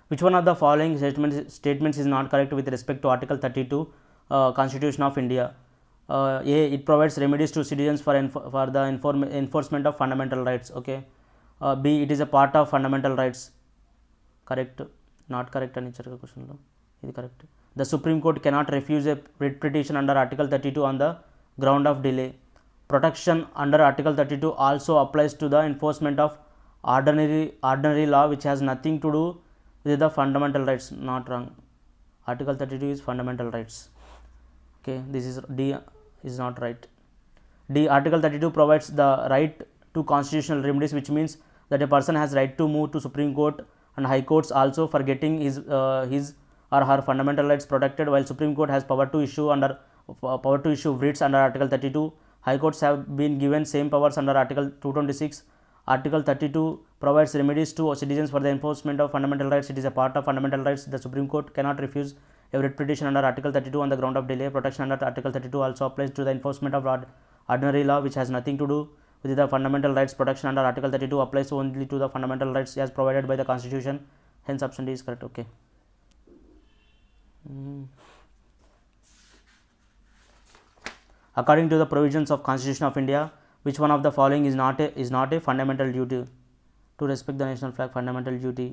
Which one of the following statements is not correct with respect to Article 32 Constitution of India? A. It provides remedies to citizens for the enforcement of fundamental rights. Okay. B. It is a part of fundamental rights. Correct. Not correct అని ఇచ్చారు క్వశ్చన్లో, ఇది correct. The Supreme Court cannot refuse a writ petition under Article 32 on the ground of delay. Protection under Article 32 also applies to the enforcement of ordinary law which has nothing to do with the fundamental rights. Not wrong. Article 32 is fundamental rights. Okay, this is D is not right. D. Article 32 provides the right to constitutional remedies, which means that a person has right to move to Supreme Court and High Courts also for getting his or her fundamental rights protected, while Supreme Court has power to issue writs under Article 32. High Courts have been given same powers under Article 226. Article 32 provides remedies to citizens for the enforcement of fundamental rights. It is a part of fundamental rights. The Supreme Court cannot refuse a writ petition under Article 32 on the ground of delay. Protection under Article 32 also applies to the enforcement of ordinary law which has nothing to do with the fundamental rights. Protection under Article 32 applies only to the fundamental rights as provided by the Constitution. Hence option D is correct. Okay. According to the provisions of Constitution of India, which one of the following is not a fundamental duty? To respect the national flag, fundamental duty,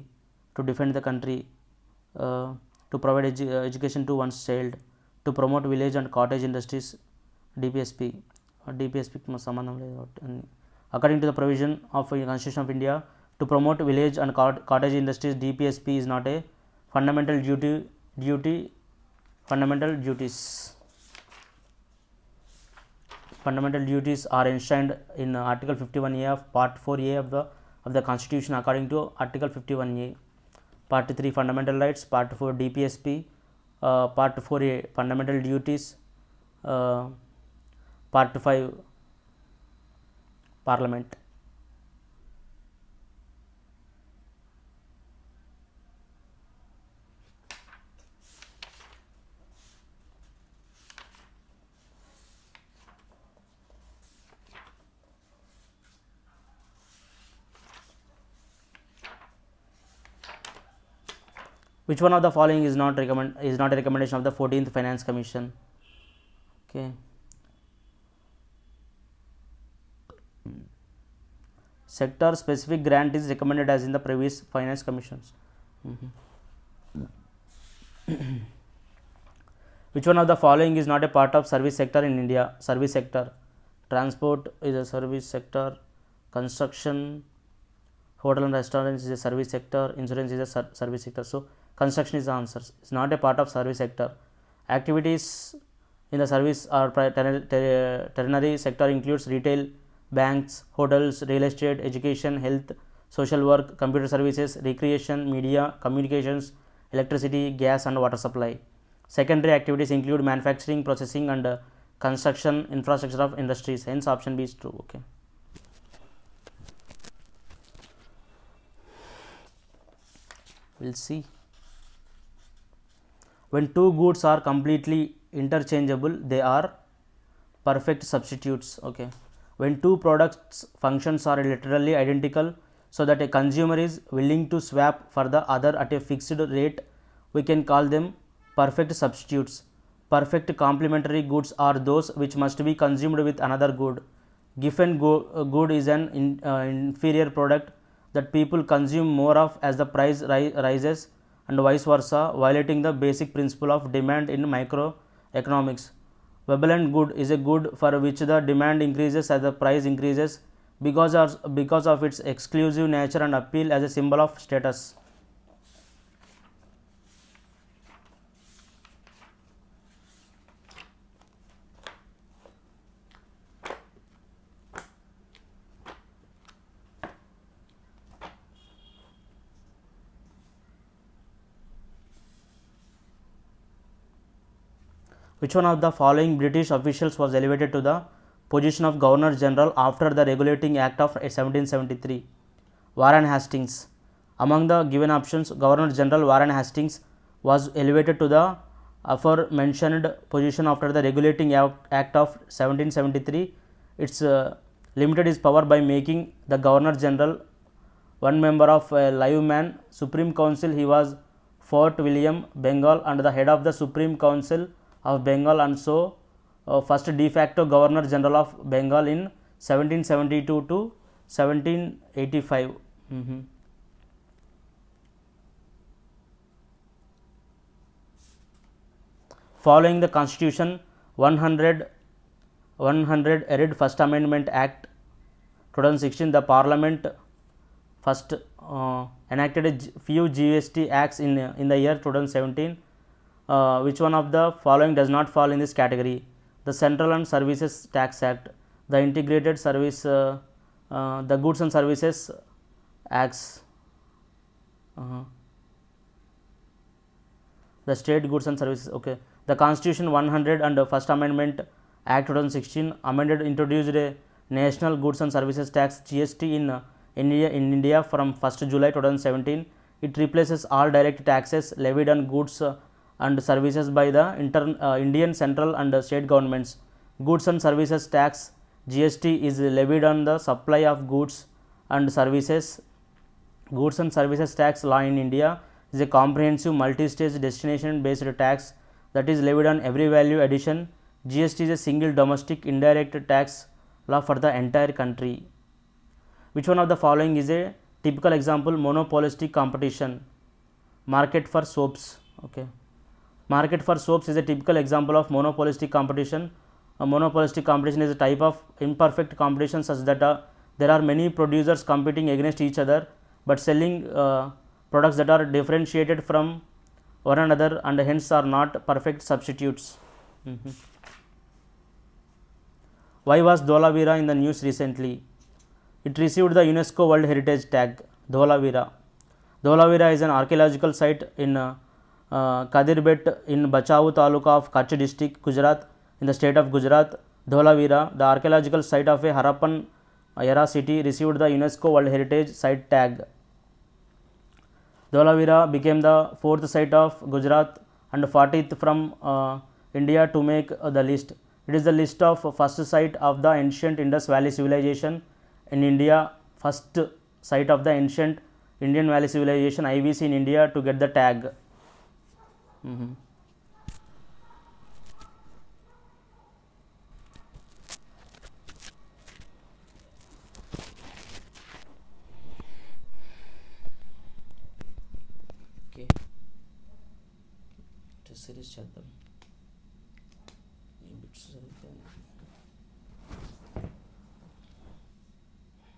to defend the country, to provide education to one's child, to promote village and cottage industries, DPSP. DPSP కి సంబంధం లేదు. According to the provision of Constitution of India, to promote village and cottage industries, DPSP is not a fundamental fundamental duties. Fundamental duties are enshrined in Article 51A of Part 4A of the Constitution. According to Article 51A, Part 3 fundamental rights, Part 4 DPSP, Part 4A fundamental duties, Part 5 Parliament. Which one of the following is not a recommendation of the 14th Finance Commission? Okay. Sector specific grant is recommended as in the previous Finance Commissions. Which one of the following is not a part of service sector in India? Service sector. Transport is a service sector. Construction, hotel and restaurants is a service sector. Insurance is a service sector. So construction is the answer. It's not a part of service sector. Activities in the service or tertiary sector includes retail, banks, hotels, real estate, education, health, social work, computer services, recreation, media, communications, electricity, gas and water supply. Secondary activities include manufacturing, processing and construction infrastructure of industries. Hence option B is true. Okay. We'll see. When two goods are completely interchangeable, they are perfect substitutes. Okay. When two products functions are literally identical, so that a consumer is willing to swap for the other at a fixed rate, we can call them perfect substitutes. Perfect complementary goods are those which must be consumed with another good. Given good is an inferior product that people consume more of as the price rises, and vice versa, violating the basic principle of demand in microeconomics. Equivalent good is a good for which the demand increases as the price increases because of its exclusive nature and appeal as a symbol of status. Which one of the following British officials was elevated to the position of Governor General after the Regulating Act of 1773? Warren Hastings. Among the given options, Governor General Warren Hastings was elevated to the aforementioned position after the Regulating Act of 1773. It's limited his power by making the Governor General one member of a live man Supreme Council. He was Fort William, Bengal, and the head of the Supreme Council of Bengal, and so first de facto Governor General of Bengal in 1772 to 1785. Following the Constitution 100 added First Amendment Act 2016, the Parliament first enacted a few GST acts in the year 2017. Which one of the following does not fall in this category? The Central and Services Tax Act, the Integrated Service, the Goods and Services Acts, the State Goods and Services. Okay. The Constitution 100 and First Amendment Act 2016 amended introduced a National Goods and Services Tax (GST) in India from 1st July 2017. It replaces all direct taxes levied on goods and services by the Indian central and state governments. Goods and Services Tax (GST) is levied on the supply of goods and services. Goods and Services Tax law in India is a comprehensive multi-stage destination based tax that is levied on every value addition. GST is a single domestic indirect tax law for the entire country. Which one of the following is a typical example? Monopolistic competition. Market for soaps. Okay. Market for soaps is a typical example of monopolistic competition. A monopolistic competition is a type of imperfect competition such that there are many producers competing against each other but selling products that are differentiated from one another and hence are not perfect substitutes. Why was Dholavira in the news recently? It received the UNESCO World Heritage Tag. Dholavira. Dholavira is an archaeological site in Kadirbet in Bachau Taluka of Kutch district, Gujarat, in the state of Gujarat. Dholavira, the archaeological site of a Harappan era city, received the UNESCO World Heritage Site tag. Dholavira became the 4th site of Gujarat and 40th from India to make the list. It is the list of first site of the ancient Indus Valley civilization in India, first site of the ancient Indian Valley civilization IVC in India to get the tag. Okay. Test series చేద్దాం. ఈ bits చదివితే